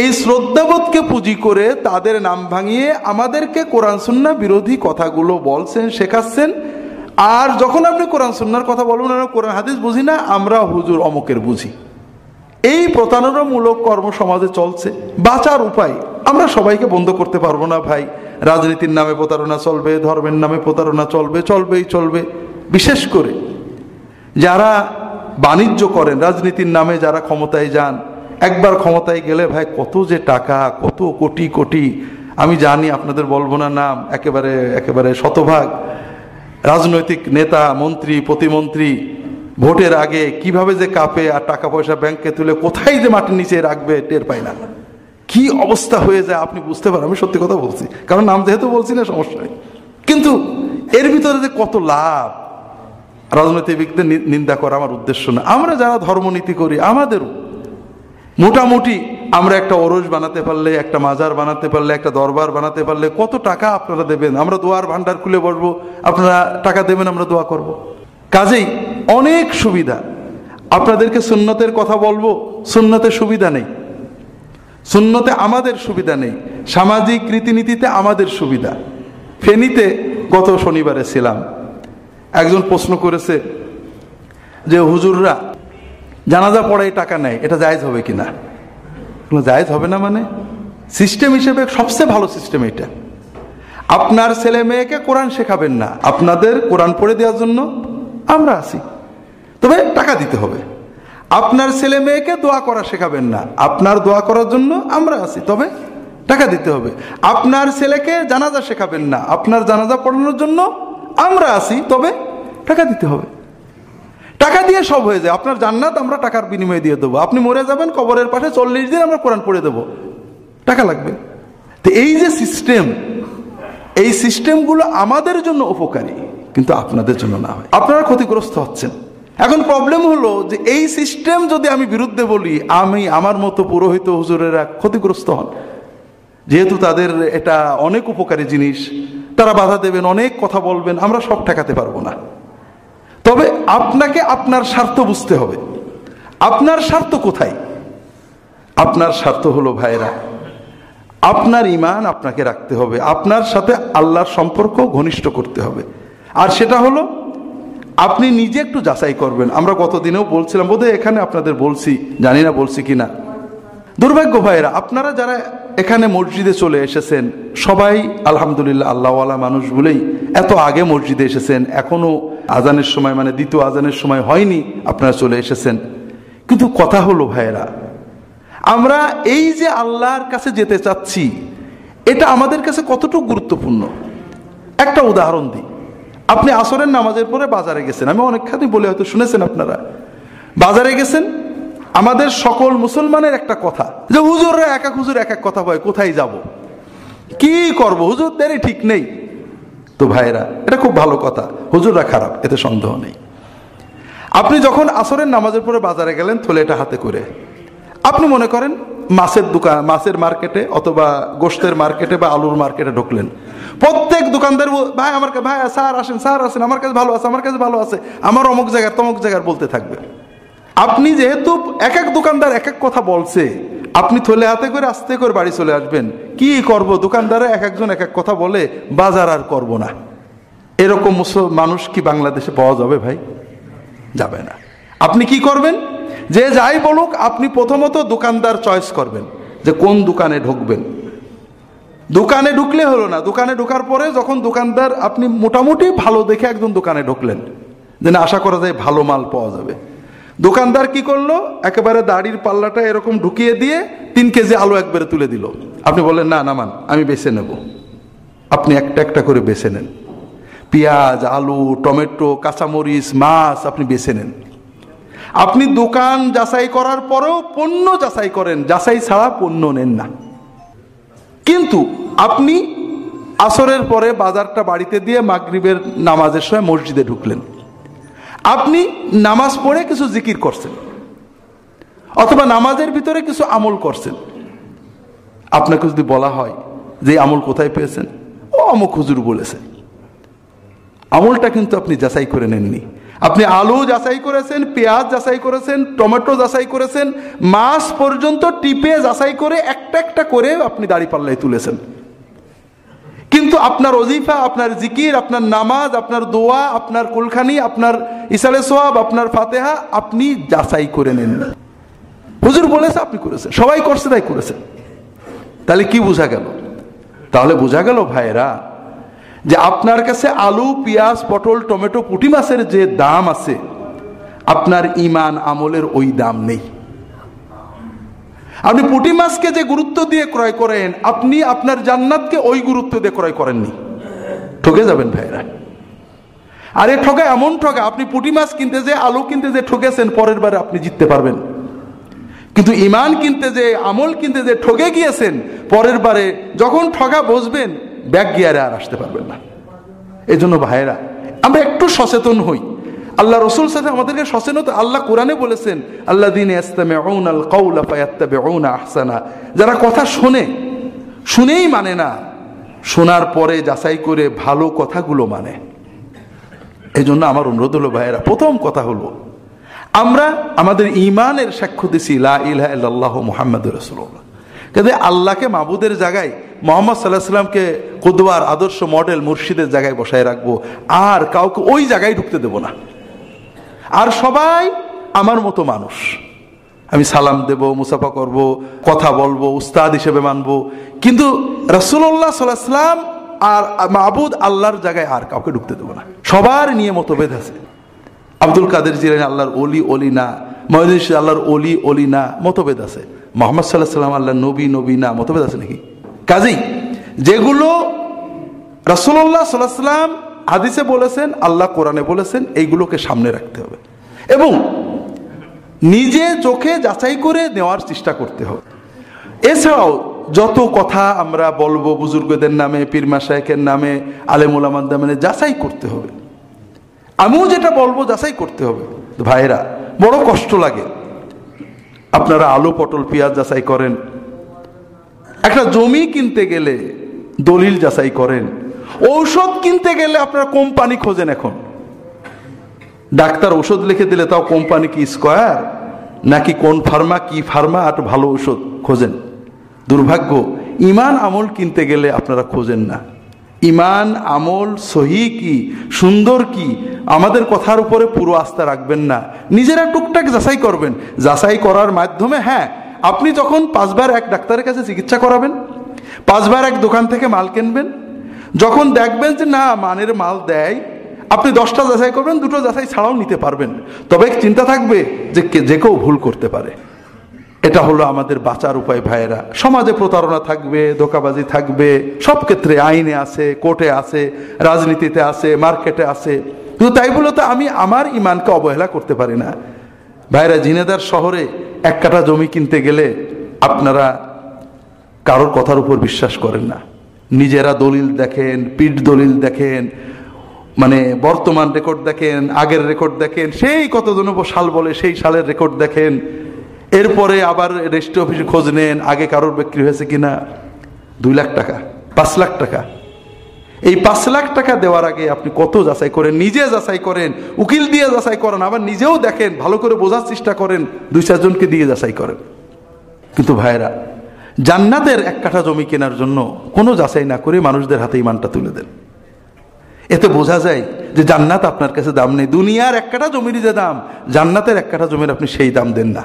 এই শ্রদ্ধাবোধকে পুঁজি করে তাদের নাম ভাঙিয়ে আমাদেরকে কোরআন সুন্নাহ বিরোধী কথাগুলো বলছেন, শেখাচ্ছেন। আর যখন আপনি কোরআন সুন্নাহর কথা বলবেন, আমরা কোরআন হাদিস বুঝি না, আমরা হুজুর অমুকের বুঝি, এই প্রতারণামূলক কর্ম সমাজে চলছে। বাঁচার উপায় আমরা সবাইকে বন্ধ করতে পারবো না ভাই। রাজনীতির নামে প্রতারণা চলবে, ধর্মের নামে প্রতারণা চলবে, চলবেই চলবে। বিশেষ করে যারা বাণিজ্য করেন, রাজনীতির নামে যারা ক্ষমতায় যান, একবার ক্ষমতায় গেলে ভাই কত যে টাকা, কত কোটি কোটি, আমি জানি, আপনাদের বলবো না নাম, একেবারে একেবারে শতভাগ রাজনৈতিক নেতা, মন্ত্রী, প্রতিমন্ত্রী ভোটের আগে কিভাবে যে কাঁপে আর টাকা পয়সা ব্যাংকে তুলে কোথায় যে মাটির নিচে রাখবে টের পায় না। কি অবস্থা হয়ে যায় আপনি বুঝতে পারেন। আমি সত্যি কথা বলছি, কারণ নাম যেহেতু বলছি না, সমস্যা নেই। কিন্তু এর ভিতরে যে কত লাভ, রাজনৈতিকদের নিন্দা করা আমার উদ্দেশ্য না। আমরা যারা ধর্মনীতি করি, আমাদেরও মোটামুটি আমরা একটা ওরস বানাতে পারলে, একটা মাজার বানাতে পারলে, একটা দরবার বানাতে পারলে কত টাকা আপনারা দেবেন। আমরা দোয়ার ভান্ডার খুলে বসবো, আপনারা টাকা দেবেন, আমরা দোয়া করব। কাজেই অনেক সুবিধা। আপনাদেরকে সুন্নতের কথা বলবো, সুন্নতে সুবিধা নেই, সুন্নতে আমাদের সুবিধা নেই, সামাজিক রীতিনীতিতে আমাদের সুবিধা। ফেনীতে গত শনিবারে ছিলাম, একজন প্রশ্ন করেছে যে হুজুররা জানাজা পড়ায় টাকা নেয়, এটা জায়েজ হবে কিনা? জায়েজ হবে না মানে? সিস্টেম হিসেবে সবচেয়ে ভালো সিস্টেম এটা। আপনার ছেলে মেয়েকে কোরআন শেখাবেন না, আপনাদের কোরআন পড়ে দেওয়ার জন্য আমরা আছি, তবে টাকা দিতে হবে। আপনার ছেলে মেয়েকে দোয়া করা শেখাবেন না, আপনার দোয়া করার জন্য আমরা আছি, তবে টাকা দিতে হবে। আপনার ছেলেকে জানাজা শেখাবেন না, আপনার জানাজা পড়ানোর জন্য আমরা আছি, তবে টাকা দিতে হবে। টাকা দিয়ে সব হয়ে যায়। আপনার জান্নাত আমরা টাকার বিনিময়ে দিয়ে দেবো। আপনি মরে যাবেন, কবরের পাশে 40 দিন আমরা কোরআন পড়ে দেবো, টাকা লাগবে। তো এই যে সিস্টেম, এই সিস্টেমগুলো আমাদের জন্য উপকারী, কিন্তু আপনাদের জন্য না হয়, আপনারা ক্ষতিগ্রস্ত হচ্ছেন। এখন প্রবলেম হলো যে এই সিস্টেম যদি আমি বিরুদ্ধে বলি, আমি আমার মতো পুরোহিত হুজুরেরা ক্ষতিগ্রস্ত হন, যেহেতু তাদের এটা অনেক উপকারী জিনিস। তারা বাধা দেবেন, অনেক কথা বলবেন, আমরা সব ঠেকাতে পারবো না। তবে আপনাকে আপনার স্বার্থ বুঝতে হবে। আপনার স্বার্থ কোথায়? আপনার স্বার্থ হলো ভাইরা, আপনার ঈমান আপনাকে রাখতে হবে, আপনার সাথে আল্লাহর সম্পর্ক ঘনিষ্ঠ করতে হবে। আর সেটা হলো আপনি নিজে একটু যাচাই করবেন। আমরা গতদিনেও বলছিলাম, বোধহয় এখানে আপনাদের বলছি, জানি না বলছি কিনা। দুর্ভাগ্য ভাইরা, আপনারা যারা এখানে মসজিদে চলে এসেছেন সবাই আলহামদুলিল্লাহ আল্লাহওয়ালা মানুষ বলেই এত আগে মসজিদে এসেছেন, এখনো আজানের সময় মানে দ্বিতীয় আজানের সময় হয়নি আপনারা চলে এসেছেন। কিন্তু কথা হলো ভাইরা, আমরা এই যে আল্লাহর কাছে যেতে চাচ্ছি এটা আমাদের কাছে কতটুকু গুরুত্বপূর্ণ। একটা উদাহরণ দিই। আপনি আসরের নামাজের পরে বাজারে গেছেন, আমি অনেকখানি বলে হয়তো শুনেছেন আপনারা। বাজারে গেছেন, আমাদের সকল মুসলমানের একটা কথা যে হুজুররা এক এক হুজুর এক এক কথা বলে, কোথায় যাব, কি করব, হুজুরদেরই ঠিক নেই। তো ভাইরা, এটা খুব ভালো কথা, হুজুররা খারাপ, এতে সন্দেহ নেই। আপনি যখন আসরের নামাজের পরে বাজারে গেলেন থলেটা হাতে করে, আপনি মনে করেন মাছের দোকান, মাছের মার্কেটে অথবা গোশতের মার্কেটে বা আলুর মার্কেটে ঢুকলেন। প্রত্যেক দোকানদার ভাই আমার ভাই স্যার আসেন, আমার কাছে ভালো আছে, আমার কাছে ভালো আছে, আমার অমুক জায়গার তমুক জায়গার বলতে থাকবে। আপনি যেহেতু এক এক দোকানদার এক এক কথা বলছে, আপনি থলে হাতে করে আস্তে করে বাড়ি চলে আসবেন। কি করব, দোকানদারে এক একজন এক এক কথা বলে, বাজার আর করব না। এরকম মানুষ কি বাংলাদেশে পাওয়া যাবে ভাই? যাবে না। আপনি কি করবেন, যে যাই বলুক আপনি প্রথমত দোকানদার চয়েস করবেন যে কোন দোকানে ঢুকবেন। দোকানে ঢুকলে হলো না, দোকানে ঢোকার পরে যখন দোকানদার, আপনি মোটামুটি ভালো দেখে একদম দোকানে ঢুকলেন, যেন আশা করা যায় ভালো মাল পাওয়া যাবে। দোকানদার কি করলো, একেবারে দাড়ির পাল্লাটা এরকম ঢুকিয়ে দিয়ে 3 কেজি আলু একবারে তুলে দিল। আপনি বললেন না নামান, আমি বেছে নেব। আপনি একটা একটা করে বেছে নেন, পেঁয়াজ, আলু, টমেটো, কাঁচামরিচ, মাছ আপনি বেছে নেন। আপনি দোকান যাচাই করার পরেও পণ্য যাচাই করেন, যাচাই ছাড়া পণ্য নেন না। কিন্তু আপনি আসরের পরে বাজারটা বাড়িতে দিয়ে মাগরিবের নামাজের সময় মসজিদে ঢুকলেন। আপনি নামাজ পড়ে কিছু জিকির করছেন অথবা নামাজের ভিতরে কিছু আমল করছেন। আপনাকে যদি বলা হয় যে আমল কোথায় পেয়েছেন, ও অমুক হুজুর বলেছে, আমলটা কিন্তু আপনি যাচাই করে নেননি। আপনি আলু যাচাই করেছেন, পেঁয়াজ যাচাই করেছেন, টমেটো যাচাই করেছেন, মাছ পর্যন্ত টিপে যাচাই করে একটা একটা করে আপনি দাড়িপাল্লায় তুলেছেন। কিন্তু আপনার ওজিফা, আপনার জিকির, আপনার নামাজ, আপনার দোয়া, আপনার কুলখানি, আপনার ইসালে সোয়াব, আপনার ফাতেহা আপনি যাচাই করে নেন। হুজুর বলেছে আপনি করেছেন, সবাই করছে তাই করেছেন। তাহলে কি বোঝা গেল? তাহলে বোঝা গেল ভাইরা যে আপনার কাছে আলু, পেঁয়াজ, পটল, টমেটো, পুঁটি মাছের যে দাম আছে, আপনার ঈমান আমলের ওই দাম নেই। আপনি পুঁটি মাছকে যে গুরুত্ব দিয়ে ক্রয় করেন, আপনি আপনার জান্নাতকে ওই গুরুত্ব দিয়ে ক্রয় করেননি। ঠকে যাবেন ভাইরা। আরে ঠকা এমন ঠকা, আপনি পুঁটি মাছ কিনতে যে, আলু কিনতে যে ঠকেছেন, পরের বারে আপনি জিততে পারবেন। কিন্তু ঈমান কিনতে যে, আমল কিনতে যে ঠকে গিয়েছেন, পরের বারে যখন ঠকা বসবেন ব্যাক গিয়ারে আর আসতে পারবেন না। এই জন্য ভাইরা আমরা একটু সচেতন হই। আল্লাহ রসুল সাথে আমাদেরকে সচেতন। আল্লাহ কোরআনে বলেছেন, আল্লাযীনা ইসতামিউনাল কাওলা ফায়াত্তাবিউনা আহসানা, যারা কথা শোনে, শুনেই মানে না, শোনার পরে যাচাই করে ভালো কথাগুলো মানে। এই জন্য আমার অনুরোধ হলো ভাইয়েরা, প্রথম কথা হলো আমরা আমাদের ঈমানের সাক্ষ্য দিছি লা ইলাহা ইল্লাল্লাহ মুহাম্মাদুর রাসূলুল্লাহ। কিন্তু আল্লাহকে মাবুদের জায়গায়, মুহাম্মদ সাল্লাল্লাহু আলাইহি সাল্লামকে কুদওয়ার, আদর্শ, মডেল, মুর্শিদের জায়গায় বসায় রাখবো, আর কাউকে ওই জায়গায় ঢুকতে দেব না। আর সবাই আমার মতো মানুষ, আমি সালাম দেব, মুসাফা করব, কথা বলবো, উস্তাদ হিসেবে মানবো, কিন্তু রাসূলুল্লাহ সাল্লাল্লাহু আলাইহি সাল্লাম আর মাবুদ আল্লাহর জায়গায় আর কাউকে ঢুকতে দেব না। সবার নিয়ে মতভেদ আছে। আব্দুল কাদের জিলানী আল্লাহর ওলি, ওলি না। মঈনুদ্দিন চিশতি আল্লাহর ওলি, ওলি না, মতভেদ আছে। মুহাম্মদ সাল্লাল্লাহু আলাইহি সাল্লাম আল্লাহর নবী, নবী না, মতভেদ আছে নাকি? কাজেই যেগুলো রাসূলুল্লাহ সাল্লাল্লাহু আলাইহি সাল্লাম হাদিসে বলেছেন, আল্লাহ কোরআনে বলেছেন, এইগুলোকে সামনে রাখতে হবে এবং নিজে চোখে যাচাই করে নেওয়ার চেষ্টা করতে হবে। এছাড়াও যত কথা আমরা বলবো বুজুর্গদের নামে, পীর মাশায়েখের নামে, আলেম ওলামাদের নামে, যাচাই করতে হবে। আমিও যেটা বলবো যাচাই করতে হবে। ভাইরা বড় কষ্ট লাগে, আপনারা আলু, পটল, পেঁয়াজ যাচাই করেন, একটা জমি কিনতে গেলে দলিল যাচাই করেন, ঔষধ কিনতে গেলে আপনারা কোম্পানি খোঁজেন। এখন ডাক্তার ওষুধ লিখে দিলে তাও কোম্পানি কি স্কয়ার নাকি কোন ফার্মা, কি ফার্মা, একটু ভালো ঔষধ খোঁজেন। দুর্ভাগ্য, ইমান আমল কিনতে গেলে আপনারা খোঁজেন না ইমান আমল সহি কি সুন্দর কি, আমাদের কথার উপরে পুরো আস্থা রাখবেন না, নিজেরা টুকটাক যাচাই করবেন। যাচাই করার মাধ্যমে হ্যাঁ, আপনি যখন 5 বার এক ডাক্তারের কাছে চিকিৎসা করাবেন, 5 বার এক দোকান থেকে মাল কিনবেন, যখন দেখবেন যে না মানের মাল দেয়, আপনি 10টা যাচাই করবেন, 2টো যাচাই ছাড়াও নিতে পারবেন। তবে চিন্তা থাকবে যে যে কেউ ভুল করতে পারে। এটা হলো আমাদের বাঁচার উপায় ভাইয়েরা। সমাজে প্রতারণা থাকবে, ধোঁকাবাজি থাকবে, সব ক্ষেত্রে আইনে আছে, কোর্টে আছে, রাজনীতিতে আছে, মার্কেটে আছে। কিন্তু তাই বলে তো আমি আমার ইমানকে অবহেলা করতে পারি না। ভাইয়েরা, ঝিনেদার শহরে 1 কাঠা জমি কিনতে গেলে আপনারা কারোর কথার উপর বিশ্বাস করেন না, নিজেরা দলিল দেখেন, পিঠ দলিল দেখেন, মানে বর্তমান রেকর্ড দেখেন, আগের রেকর্ড দেখেন, সেই কতজন সাল বলে সেই সালের রেকর্ড দেখেন, এরপরে আবার রেজিস্ট্রি অফিসে খোঁজ নেন আগে কারোর বিক্রি হয়েছে কিনা। 2 লাখ টাকা, 5 লাখ টাকা, এই 5 লাখ টাকা দেওয়ার আগে আপনি কত যাচাই করেন, নিজে যাচাই করেন, উকিল দিয়ে যাচাই করেন, আবার নিজেও দেখেন, ভালো করে বোঝার চেষ্টা করেন, 2-4 জনকে দিয়ে যাচাই করেন। কিন্তু ভাইরা, জান্নাতের 1 কাঠা জমি কেনার জন্য কোনো যাচাই না করে মানুষদের হাতে ইমানটা তুলে দেন। এতে বোঝা যায় যে জান্নাত আপনার কাছে দাম নেই। দুনিয়ার 1 কাঠা জমির যে দাম, জান্নাতের 1 কাঠা জমির আপনি সেই দাম দেন না।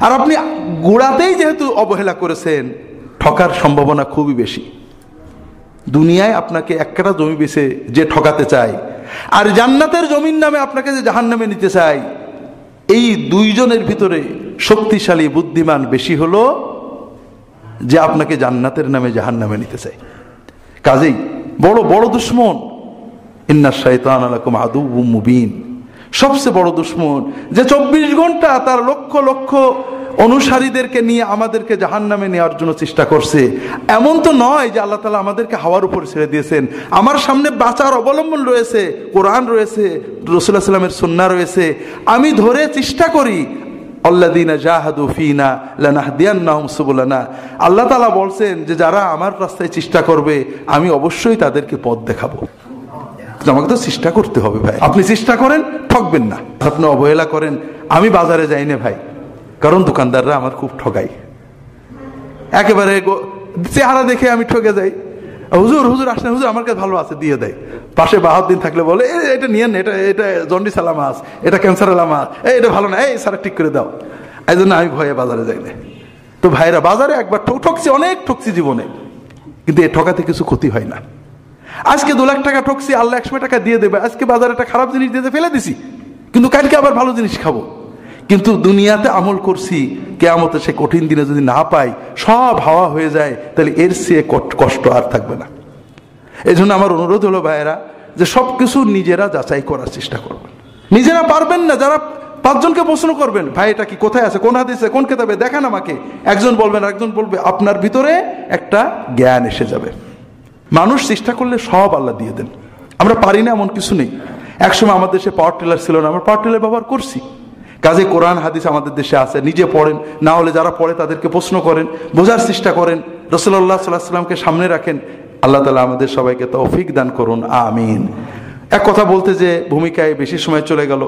আর আপনি গোড়াতেই যেহেতু অবহেলা করেছেন, ঠকার সম্ভাবনা খুবই বেশি। দুনিয়ায় আপনাকে 1 কাঠা জমি বেচে যে ঠকাতে চায়, আর জান্নাতের জমির নামে আপনাকে যে জাহান্নামে নিতে চায়, এই 2 জনের ভিতরে শক্তিশালী বুদ্ধিমান বেশি হলো যে আপনাকে জান্নাতের নামে জাহান্নামে নিতে চায়। কাজেই বড় বড় দুশমন, ইন্নাশ শাইতানা লাকুম আদুউম মুবিন, সবচেয়ে বড় দুশমন যে 24 ঘন্টা তার লক্ষ লক্ষ অনুসারীদেরকে নিয়ে আমাদেরকে জাহান্নামে নেওয়ার জন্য চেষ্টা করছে। এমন তো নয় যে আল্লাহ তাআলা আমাদেরকে হাওয়ার উপর ছেড়ে দিয়েছেন। আমার সামনে বাঁচার অবলম্বন রয়েছে, কোরআন রয়েছে, রাসূলুল্লাহ সাল্লাল্লাহু আলাইহি ওয়াসাল্লামের সুন্নাহ রয়েছে। আমি ধরে চেষ্টা করি, আল্লাযীনা জাহাদু ফীনা লানাহদিয়ান্নাহুম সুবুলানা। আল্লাহ তাআলা বলছেন যে যারা আমার রাস্তায় চেষ্টা করবে, আমি অবশ্যই তাদেরকে পথ দেখাবো। আমাকে তো চেষ্টা করতে হবে ভাই। আপনি চেষ্টা করেন, ঠকবেন না। আপনি অবহেলা করেন, আমি বাজারে যাই না ভাই, কারণ দোকানদাররা আমার খুব ঠকায়। একেবারে চেহারা দেখে আমি ঠকে যাই। হুজুর হুজুর আসেন, হুজুর আমার কাছে ভালো আছে, দিয়ে দেয়। পাশে 72 দিন থাকলে বলে এটা নিয়েন, এটা জন্ডিস আলা মাছ, এটা ক্যান্সার আলা মাছ, এটা ভালো না, এই স্যার ঠিক করে দাও। এই জন্য আমি ভয়ে বাজারে যাই না। তো ভাইরা, বাজারে একবার ঠকছি, অনেক ঠকছি জীবনে, কিন্তু এই ঠকাতে কিছু ক্ষতি হয় না। আজকে 2 লাখ টাকা ঠকছি, আল্লাহ 100 টাকা দিয়ে দেবে। আজকে বাজারে একটা খারাপ জিনিস দিতে ফেলে দিছি, কিন্তু কালকে আবার ভালো জিনিস খাবো। কিন্তু দুনিয়াতে আমল করছি, কিয়ামতে সে কঠিন দিনে যদি না পাই, সব হাওয়া হয়ে যায়, তাহলে এর চেয়ে কষ্ট আর থাকবে না। এই জন্য আমার অনুরোধ হলো ভাইয়েরা, যে সবকিছু নিজেরা যাচাই করার চেষ্টা করবেন। নিজেরা পারবেন না, যারা 5 জনকে প্রশ্ন করবেন, ভাই এটা কি, কোথায় আছে, কোন হাদিসে, কোন কিতাবে, দেখান আমাকে। একজন বলবেন, একজন বলবে, আপনার ভিতরে একটা জ্ঞান এসে যাবে। মানুষ চেষ্টা করলে সব আল্লাহ দিয়ে দেন। আমরা পারি না এমন কিছু নেই। একসময় আমাদের দেশে পাওয়ার টিলার ছিল না, আমরা পাওয়ার টিলার ব্যবহার করছি। কাজে কোরআন হাদিস আমাদের দেশে আছে, নিজে পড়েন, না হলে যারা পড়ে তাদেরকে প্রশ্ন করেন, বোঝার চেষ্টা করেন, রাসূলুল্লাহ সাল্লাল্লাহু আলাইহি ওয়াসাল্লামকে সামনে রাখেন। আল্লাহ তাআলা আমাদের সবাইকে তৌফিক দান করুন, আমিন। এক কথা বলতে যে ভূমিকায় বেশি সময় চলে গেল।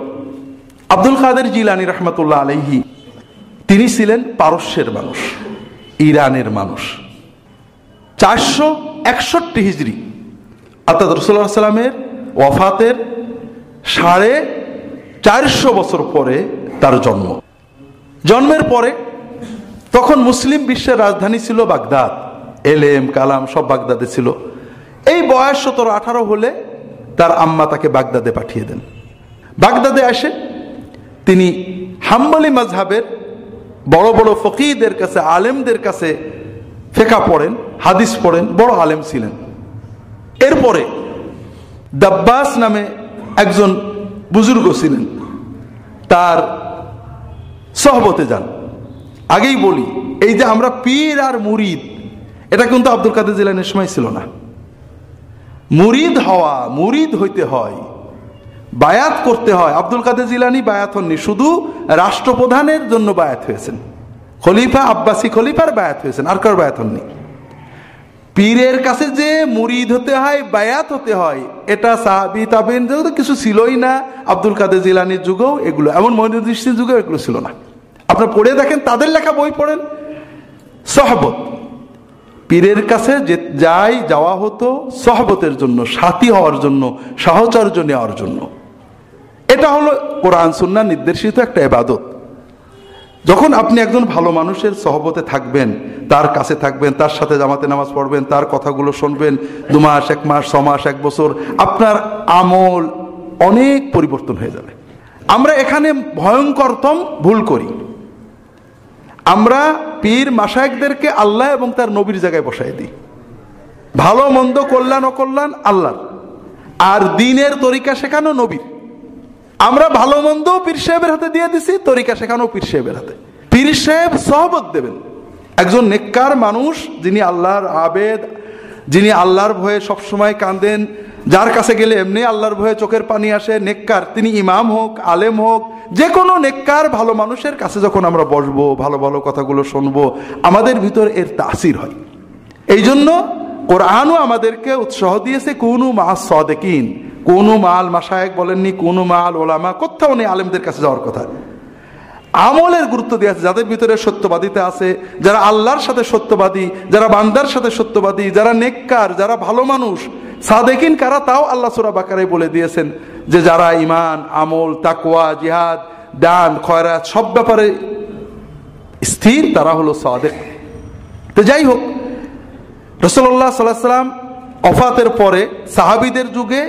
আব্দুল কাদের জিলানী রাহমাতুল্লাহ আলাইহি, তিনি ছিলেন পারস্যের মানুষ, ইরানের মানুষ। 461 হিজরি, অর্থাৎ রাসূলুল্লাহ সাল্লাল্লাহু আলাইহি ওয়াসাল্লামের ওয়াফাতের 450 বছর পরে তার জন্ম। জন্মের পরে তখন মুসলিম বিশ্বের রাজধানী ছিল বাগদাদ, এলেম কালাম সব বাগদাদে ছিল। এই বয়স 17-18 হলে তার আম্মা তাকে বাগদাদে পাঠিয়ে দেন। বাগদাদে আসে তিনি হাম্বলি মাযহাবের বড় বড় ফকিহদের কাছে, আলেমদের কাছে ফিকহ পড়েন, হাদিস পড়েন, বড় আলেম ছিলেন। এরপরে দাব্বাস নামে একজন বুজুর্গ ছিলেন, তার সহবতে যান। আগেই বলি, এই যে আমরা পীর আর মুরিদ, এটা কিন্তু আব্দুল কাদের জিলানীর সময় ছিল না। মুরিদ হওয়া, মুরিদ হইতে হয়, বায়াত করতে হয়। আব্দুল কাদের জিলানী বায়াত হননি, শুধু রাষ্ট্রপ্রধানের জন্য বায়াত হয়েছেন। খলিফা, আব্বাসী খলিফার বায়াত হয়েছেন, আর কার বায়াত হননি। পীরের কাছে যে মুরিদ হতে হয়, বায়াত হতে হয়, এটা সাহাবী তাবেঈন যুগে কিছু ছিলই না। আব্দুল কাদের জিলানীর যুগেও এগুলো, এমন মঈনুদ্দিন চিশতির যুগেও এগুলো ছিল না। আপনারা পড়ে দেখেন, তাদের লেখা বই পড়েন, সহবত, পীরের কাছে যাওয়া হতো সহবতের জন্য, সাথী হওয়ার জন্য, সাহচর্য নেওয়ার জন্য। এটা হলো কোরআন সুন্নাহ নির্দেশিত একটা ইবাদত। যখন আপনি একজন ভালো মানুষের সহবতে থাকবেন, তার কাছে থাকবেন, তার সাথে জামাতে নামাজ পড়বেন, তার কথাগুলো শুনবেন, 2 মাস, 1 মাস, 6 মাস, 1 বছর, আপনার আমল অনেক পরিবর্তন হয়ে যাবে। আমরা এখানে ভয়ঙ্করতম ভুল করি। আমরা পীর মাশায়েখদেরকে আল্লাহ এবং তার নবীর জায়গায় বসাই দিই। ভালো মন্দ, কল্যাণ অকল্যাণ আল্লাহর, আর দ্বীনের তরিকা শেখানো নবীর। আমরা ভালো মন্দ পীর সাহেবের হাতে দিয়ে দিছি, তরিকা শেখানো পীর সাহেবের হাতে। পীর সাহেব সহবত দেবেন একজন নেককার মানুষ, যিনি আল্লাহর আবেদ, যিনি আল্লাহর ভয়ে সবসময় কাঁদেন, যার কাছে গেলে এমনি আল্লাহর ভয়ে চোখের পানি আসে, নেককার, তিনি ইমাম হোক, আলেম হোক, যে কোনো নেককার ভালো মানুষের কাছে যখন আমরা বসবো, ভালো ভালো কথাগুলো শুনবো, আমাদের ভিতর এর তাসির হয়। এই জন্য কোরআনও আমাদেরকে উৎসাহ দিয়েছে, কুনু মা'আস সাদিকিন, কুনু মা'আল মাশায়েখ বলেননি, কুনু মা'আল উলামা, কোথাও নেই আলেমদের কাছে যাওয়ার কথা। আমলের গুরুত্ব দিয়ে আছে, যাদের ভিতরে সত্যবাদিতা আছে, যারা আল্লাহর সাথে সত্যবাদী, যারা বান্দার সাথে সত্যবাদী, যারা নেককার, যারা ভালো মানুষ, সাদেকিন কারা তাও আল্লাহ সূরা বাকারায় বলে দিয়েছেন যে যারা ঈমান, আমল, তাকওয়া, জিহাদ, দান, খয়রাত সব ব্যাপারে স্থির, তারা হলো সাদেক। তো যাই হোক, রাসূলুল্লাহ সাল্লাল্লাহু আলাইহি ওয়াসাল্লাম ওফাতের পরে সাহাবীদের যুগে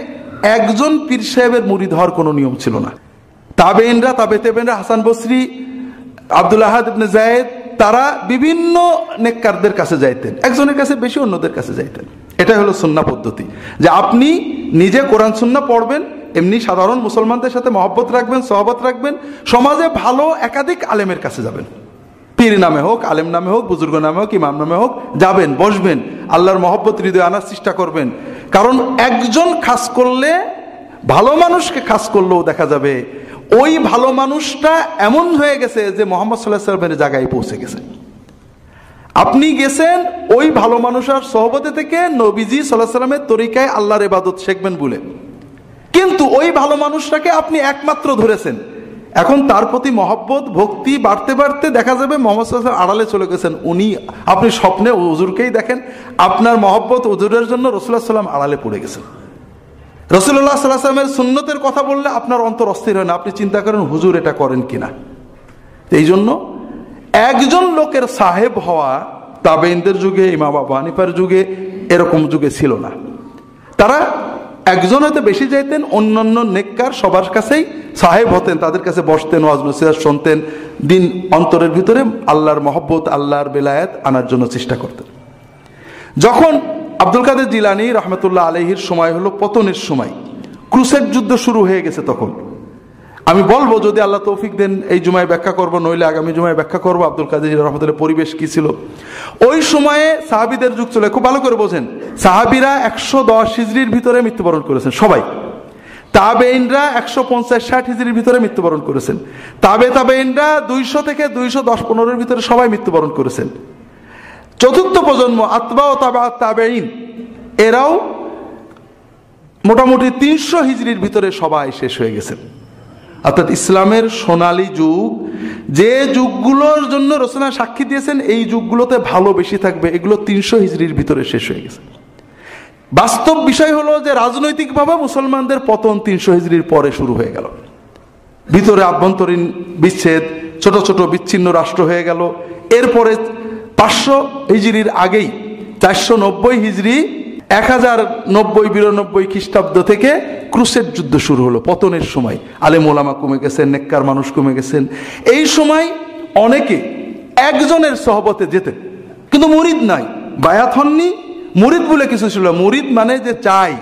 একজন পীর সাহেবের মুরিদ হওয়ার কোনো নিয়ম ছিল না। তাবেঈনরা, তাবেঈনরা, হাসান বসরি, আব্দুল আহাদ ইবনে যায়েদ, তারা বিভিন্ন নেককারদের কাছে যাইতেন, একজনের কাছে বেশি অন্যদের কাছে যাইতেন। এটাই হলো সুন্নাহ পদ্ধতি, যে আপনি নিজে কোরআন সুন্নাহ পড়বেন, এমনি সাধারণ মুসলমানদের সাথে মহব্বত রাখবেন, সহবত রাখবেন, সমাজে ভালো একাধিক আলেমের কাছে যাবেন, পীর নামে হোক, আলেম নামে হোক, বুজুর্গ নামে হোক, ইমাম নামে হোক, যাবেন, বসবেন, আল্লাহর মহব্বত হৃদয়ে আনার চেষ্টা করবেন। কারণ একজন খাস করলে, ভালো মানুষকে খাস করলেও দেখা যাবে ওই ভালো মানুষটা এমন হয়ে গেছে যে মুহাম্মদ সাল্লাল্লাহু আলাইহি ওয়াসাল্লামের জায়গায় পৌঁছে গেছে। আপনি গেছেন ওই ভালো মানুষের সহবতে থেকে নবীজি সাল্লাল্লাহু আলাইহি ওয়াসাল্লামের তরিকায় আল্লাহর ইবাদত শিখবেন বলে, কিন্তু ওই ভালো মানুষটাকে আপনি একমাত্র ধরেছেন। এখন তার প্রতি মহব্বত, ভক্তি বাড়তে বাড়তে দেখা যাবে মুহাম্মদ সাল্লাল্লাহু আলাইহি ওয়াসাল্লাম আড়ালে চলে গেছেন। উনি, আপনি স্বপ্নে হুজুরকেই দেখেন, আপনার মহব্বত হুজুরের জন্য রাসূলুল্লাহ সাল্লাল্লাহু আলাইহি ওয়াসাল্লাম আড়ালে পড়ে গেছেন। রাসূলুল্লাহ সাল্লাল্লাহু আলাইহি ওয়াসাল্লামের সুন্নতের কথা বললে আপনার অন্তর অস্থির হয় না, আপনি চিন্তা করেন হুজুর এটা করেন কিনা। এই জন্য একজন লোকের সাহেব হওয়া তাবেঈনদের যুগে, ইমাম আবু হানিফার যুগে, এরকম যুগে ছিল না। তারা একজন হয়তো বেশি যাইতেন, অন্যান্য নেককার সবার কাছেই সাহেব হতেন, তাদের কাছে বসতেন, ওয়াজ নসিহত শুনতেন, দিন অন্তরের ভিতরে আল্লাহর মহব্বত, আল্লাহর বেলায়েত আনার জন্য চেষ্টা করতেন। যখন আব্দুল কাদের জিলানী রহমতুল্লাহ আলাইহির সময় হলো পতনের সময়, ক্রুসেড যুদ্ধ শুরু হয়ে গেছে, তখন আমি বলবো যদি আল্লাহ তৌফিক দেন এই জুমায় ব্যাখ্যা করব, নইলে আগামী জুমায় ব্যাখ্যা করব আব্দুল কাদের জিলানী রহমতুল্লাহ পরিবেশ কি ছিল। ওই সময়ে সাহাবীদের যুগ চলে, খুব ভালো করে বোঝেন। সাহাবীরা 110 হিজরির ভিতরে মৃত্যুবরণ করেছেন সবাই, তাবেঈনরা 150-60 হিজরির ভিতরে মৃত্যুবরণ করেছেন, তাবেঈনরা 200 থেকে 210-15 ভিতরে সবাই মৃত্যুবরণ করেছেন। চতুর্থ প্রজন্ম আতবা ও তাবেঈন, এরাও মোটামুটি 300 হিজরির ভিতরে সবাই শেষ হয়ে গেছেন। অর্থাৎ ইসলামের সোনালী যুগ, যে যুগগুলোর জন্য রাসূলুল্লাহ সাক্ষী দিয়েছেন এই যুগগুলোতে ভালো বেশি থাকবে, এগুলো 300 হিজরির ভিতরে শেষ হয়ে গেছে। বাস্তব বিষয় হলো যে রাজনৈতিকভাবে মুসলমানদের পতন 300 হিজরির পরে শুরু হয়ে গেল। ভিতরে আভ্যন্তরীণ বিচ্ছেদ, ছোট ছোট বিচ্ছিন্ন রাষ্ট্র হয়ে গেল। এরপরে 500 হিজরির আগেই 490 হিজরি 1090-92 খ্রিস্টাব্দ থেকে ক্রুসেড যুদ্ধ শুরু হলো। পতনের সময় আলেম ওলামা কমে গেছেন, নেককার মানুষ কমে গেছেন। এই সময় অনেকে একজনের সহবতে যেতেন, কিন্তু মুরিদ নাই, বায়াত হননি। মুরিদ বলে কিছু ছিল, মুরিদ মানে যে চাই,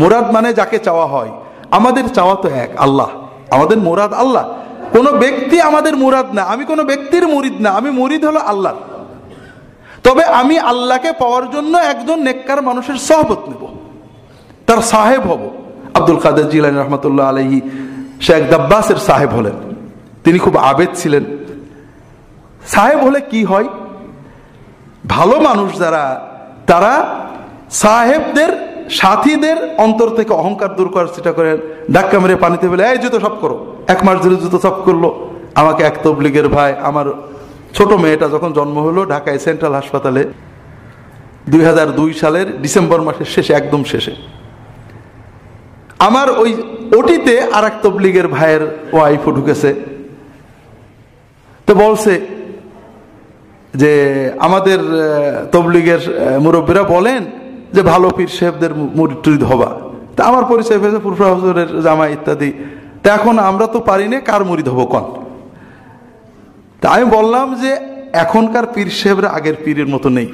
মুরাদ মানে যাকে চাওয়া হয়। আমাদের চাওয়া তো এক, আল্লাহ। আমাদের মুরাদ আল্লাহ, কোনো ব্যক্তি আমাদের মুরাদ না। আমি কোনো ব্যক্তির মুরিদ না, আমি মুরিদ হলো আল্লাহ। তবে আমি আল্লাহকে পাওয়ার জন্য একজন নেককার মানুষের সহবত নেব, তার সাহেব হব। আব্দুল কাদের জিলানী রহমতুল্লাহ আলাইহি শেখ দাব্বাসের সাহেব হলেন। তিনি খুব আবেদ ছিলেন। সাহেব হলে কি হয়, ভালো মানুষ যারা, তারা সাহেবদের সাথীদের অন্তর থেকে অহংকার দূর করার চেষ্টা করেন। ধাক্কা মেরে পানিতে ফেলে, এই জুতো সব করো। 1 মাস ধরে জুতো সব করলো। আমাকে এক তবলিগের ভাই, আমার ছোট মেয়েটা যখন জন্ম হলো ঢাকায় সেন্ট্রাল হাসপাতালে, 2002 সালের ডিসেম্বর মাসের শেষে, একদম শেষে আমার ওই ওটিতে আর এক তবলিগের ভাইয়ের ওয়াইফও ঢুকেছে। তো বলছে যে আমাদের তবলিগের মুরব্বীরা বলেন যে ভালো পীর সাহেবদের মুরিদ হবা। তা আমার পরিচয় হয়েছে ফুরফুরা হুজুরের জামাই ইত্যাদি। তা এখন আমরা তো পারি না, কার মুরিদ হবো কন? তা আমি বললাম যে এখনকার পীর সাহেবরা আগের পীরের মতো নেই।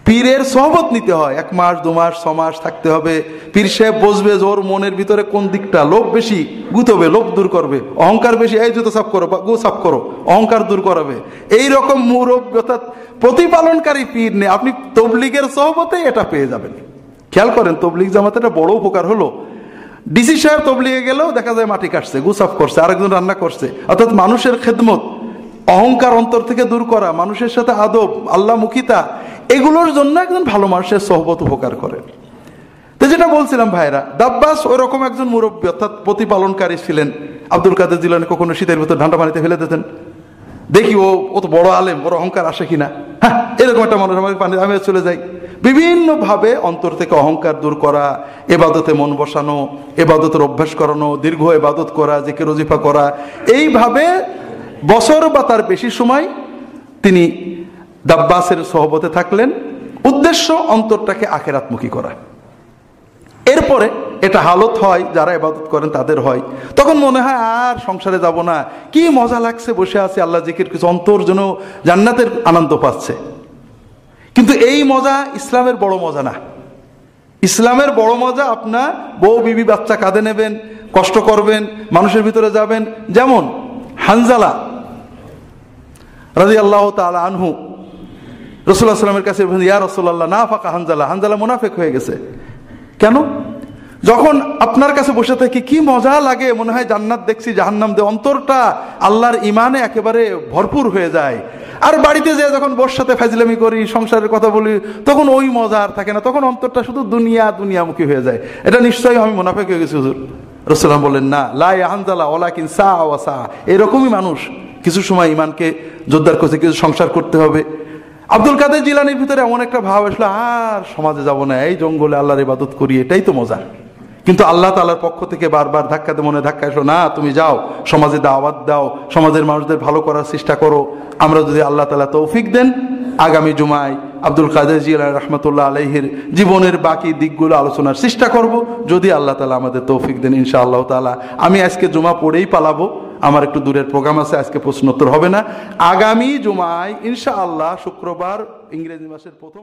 পীরের সহবত নিতে হয়, 1 মাস 2 মাস 6 মাস থাকতে হবে। পীর সাহেব বসবে, ওর মনের ভিতরে কোন দিকটা লোভ বেশি গুতবে, লোভ দূর করবে। অহংকার বেশি, এই জুতো সাফ করো, গো সাফ করো, অহংকার দূর করাবে। এই রকম মুরব্বী অর্থাৎ প্রতিপালনকারী পীর নেই। আপনি তবলিগের সহবতে এটা পেয়ে যাবেন। খেয়াল করেন, তবলিগ জামাতে একটা বড় উপকার হলো, ডিসি সাহেব তবলিগে গেলেও দেখা যায় মাটি কাটছে, গুসাফ করছে, আরেকজন রান্না করছে। অর্থাৎ মানুষের খেদমত, অহংকার অন্তর থেকে দূর করা, মানুষের সাথে আদব, আল্লাহমুখিতা, এগুলোর জন্য একজন ভালো মানুষের সহবত উপকার করে। তো যেটা বলছিলাম ভাইরা, দাব্বাস ওই রকম একজন মুরব্বী অর্থাৎ প্রতিপালনকারী ছিলেন। আব্দুল কাদের জিলানী কখনো শীতের ভিতর ঠান্ডা পানিতে ফেলে দিতেন, দেখি ও তো বড় আলেম, ওর অহংকার আসে কিনা। হ্যাঁ, এরকম একটা মানুষ আমাকে পানি আমি চলে যাই। বিভিন্ন ভাবে অন্তর থেকে অহংকার দূর করা, এবাদতে মন বসানো, এবাদতের অভ্যাস করানো, দীর্ঘ এবাদত করা, জিকির ওজিফা করা, এইভাবে বছর বা তার বেশি সময় তিনি দাব্বাসের সহবতে থাকলেন। উদ্দেশ্য অন্তরটাকে আখেরাতমুখী করা। এরপরে এটা হালত হয়, যারা ইবাদত করেন তাদের হয়, তখন মনে হয় আর সংসারে যাব না, কি মজা লাগছে, বসে আছে আল্লাহ জিকির কিছু, অন্তর যেন জান্নাতের আনন্দ পাচ্ছে। কিন্তু এই মজা ইসলামের বড় মজা না। ইসলামের বড় মজা আপনার বউ বিবি বাচ্চা কাঁধে নেবেন, কষ্ট করবেন, মানুষের ভিতরে যাবেন। যেমন হানজালা রাদিয়াল্লাহু তাআলা আনহু রাসূলুল্লাহ সাল্লাল্লাহু আলাইহি ওয়াসাল্লামের কাছে বলেন, ইয়া রাসূলুল্লাহ নাফাকা হানজালা, হানজালা মুনাফিক হয়ে গেছে। কেন? যখন আপনার কাছে বসে থাকি কি মজা লাগে, মনে হয় জান্নাত দেখছি, জাহান্নাম দে, অন্তরটা আল্লাহর ইমানে একেবারে ভরপুর হয়ে যায়। আর বাড়িতে যেয়ে যখন বউর সাথে ফাজলামি করি, সংসারের কথা বলি, তখন ওই মজা আর থাকে না, তখন অন্তরটা শুধু দুনিয়ামুখী হয়ে যায়। এটা নিশ্চয়ই আমি মুনাফিক হয়ে গেছি হুজুর। রাসূলুল্লাহ বললেন, না, লা ইয়া হানজালা ওয়ালাকিন সা ওয়া সা। এরকমই মানুষ কিছু সময় ইমানকে জোরদার করছে, কিছু সংসার করতে হবে। আব্দুল কাদের জিলানীর ভিতরে এমন একটা ভাব আসলো, আর সমাজে যাব না, এই জঙ্গলে আল্লাহর ইবাদত করি, এটাই তো মজা। কিন্তু আল্লাহ তাআলার পক্ষ থেকে বারবার ধাক্কাতে মনে ধাক্কা এসো, না তুমি যাও, সমাজে দাওয়াত দাও, সমাজের মানুষদের ভালো করার চেষ্টা করো। আমরা যদি আল্লাহ তাআলা তৌফিক দেন, আগামী জুমায় আব্দুল কাদের জিলানী রাহমাতুল্লাহ আলাইহির জীবনের বাকি দিকগুলো আলোচনার চেষ্টা করব, যদি আল্লাহ তাআলা আমাদের তৌফিক দেন ইনশাআল্লাহ তাআলা। আমি আজকে জুমা পড়েই পালাবো, আমার একটু দূরের প্রোগ্রাম আছে, আজকে প্রশ্নোত্তর হবে না। আগামী জুমায় ইনশাআল্লাহ শুক্রবার, ইংরেজি মাসের প্রথম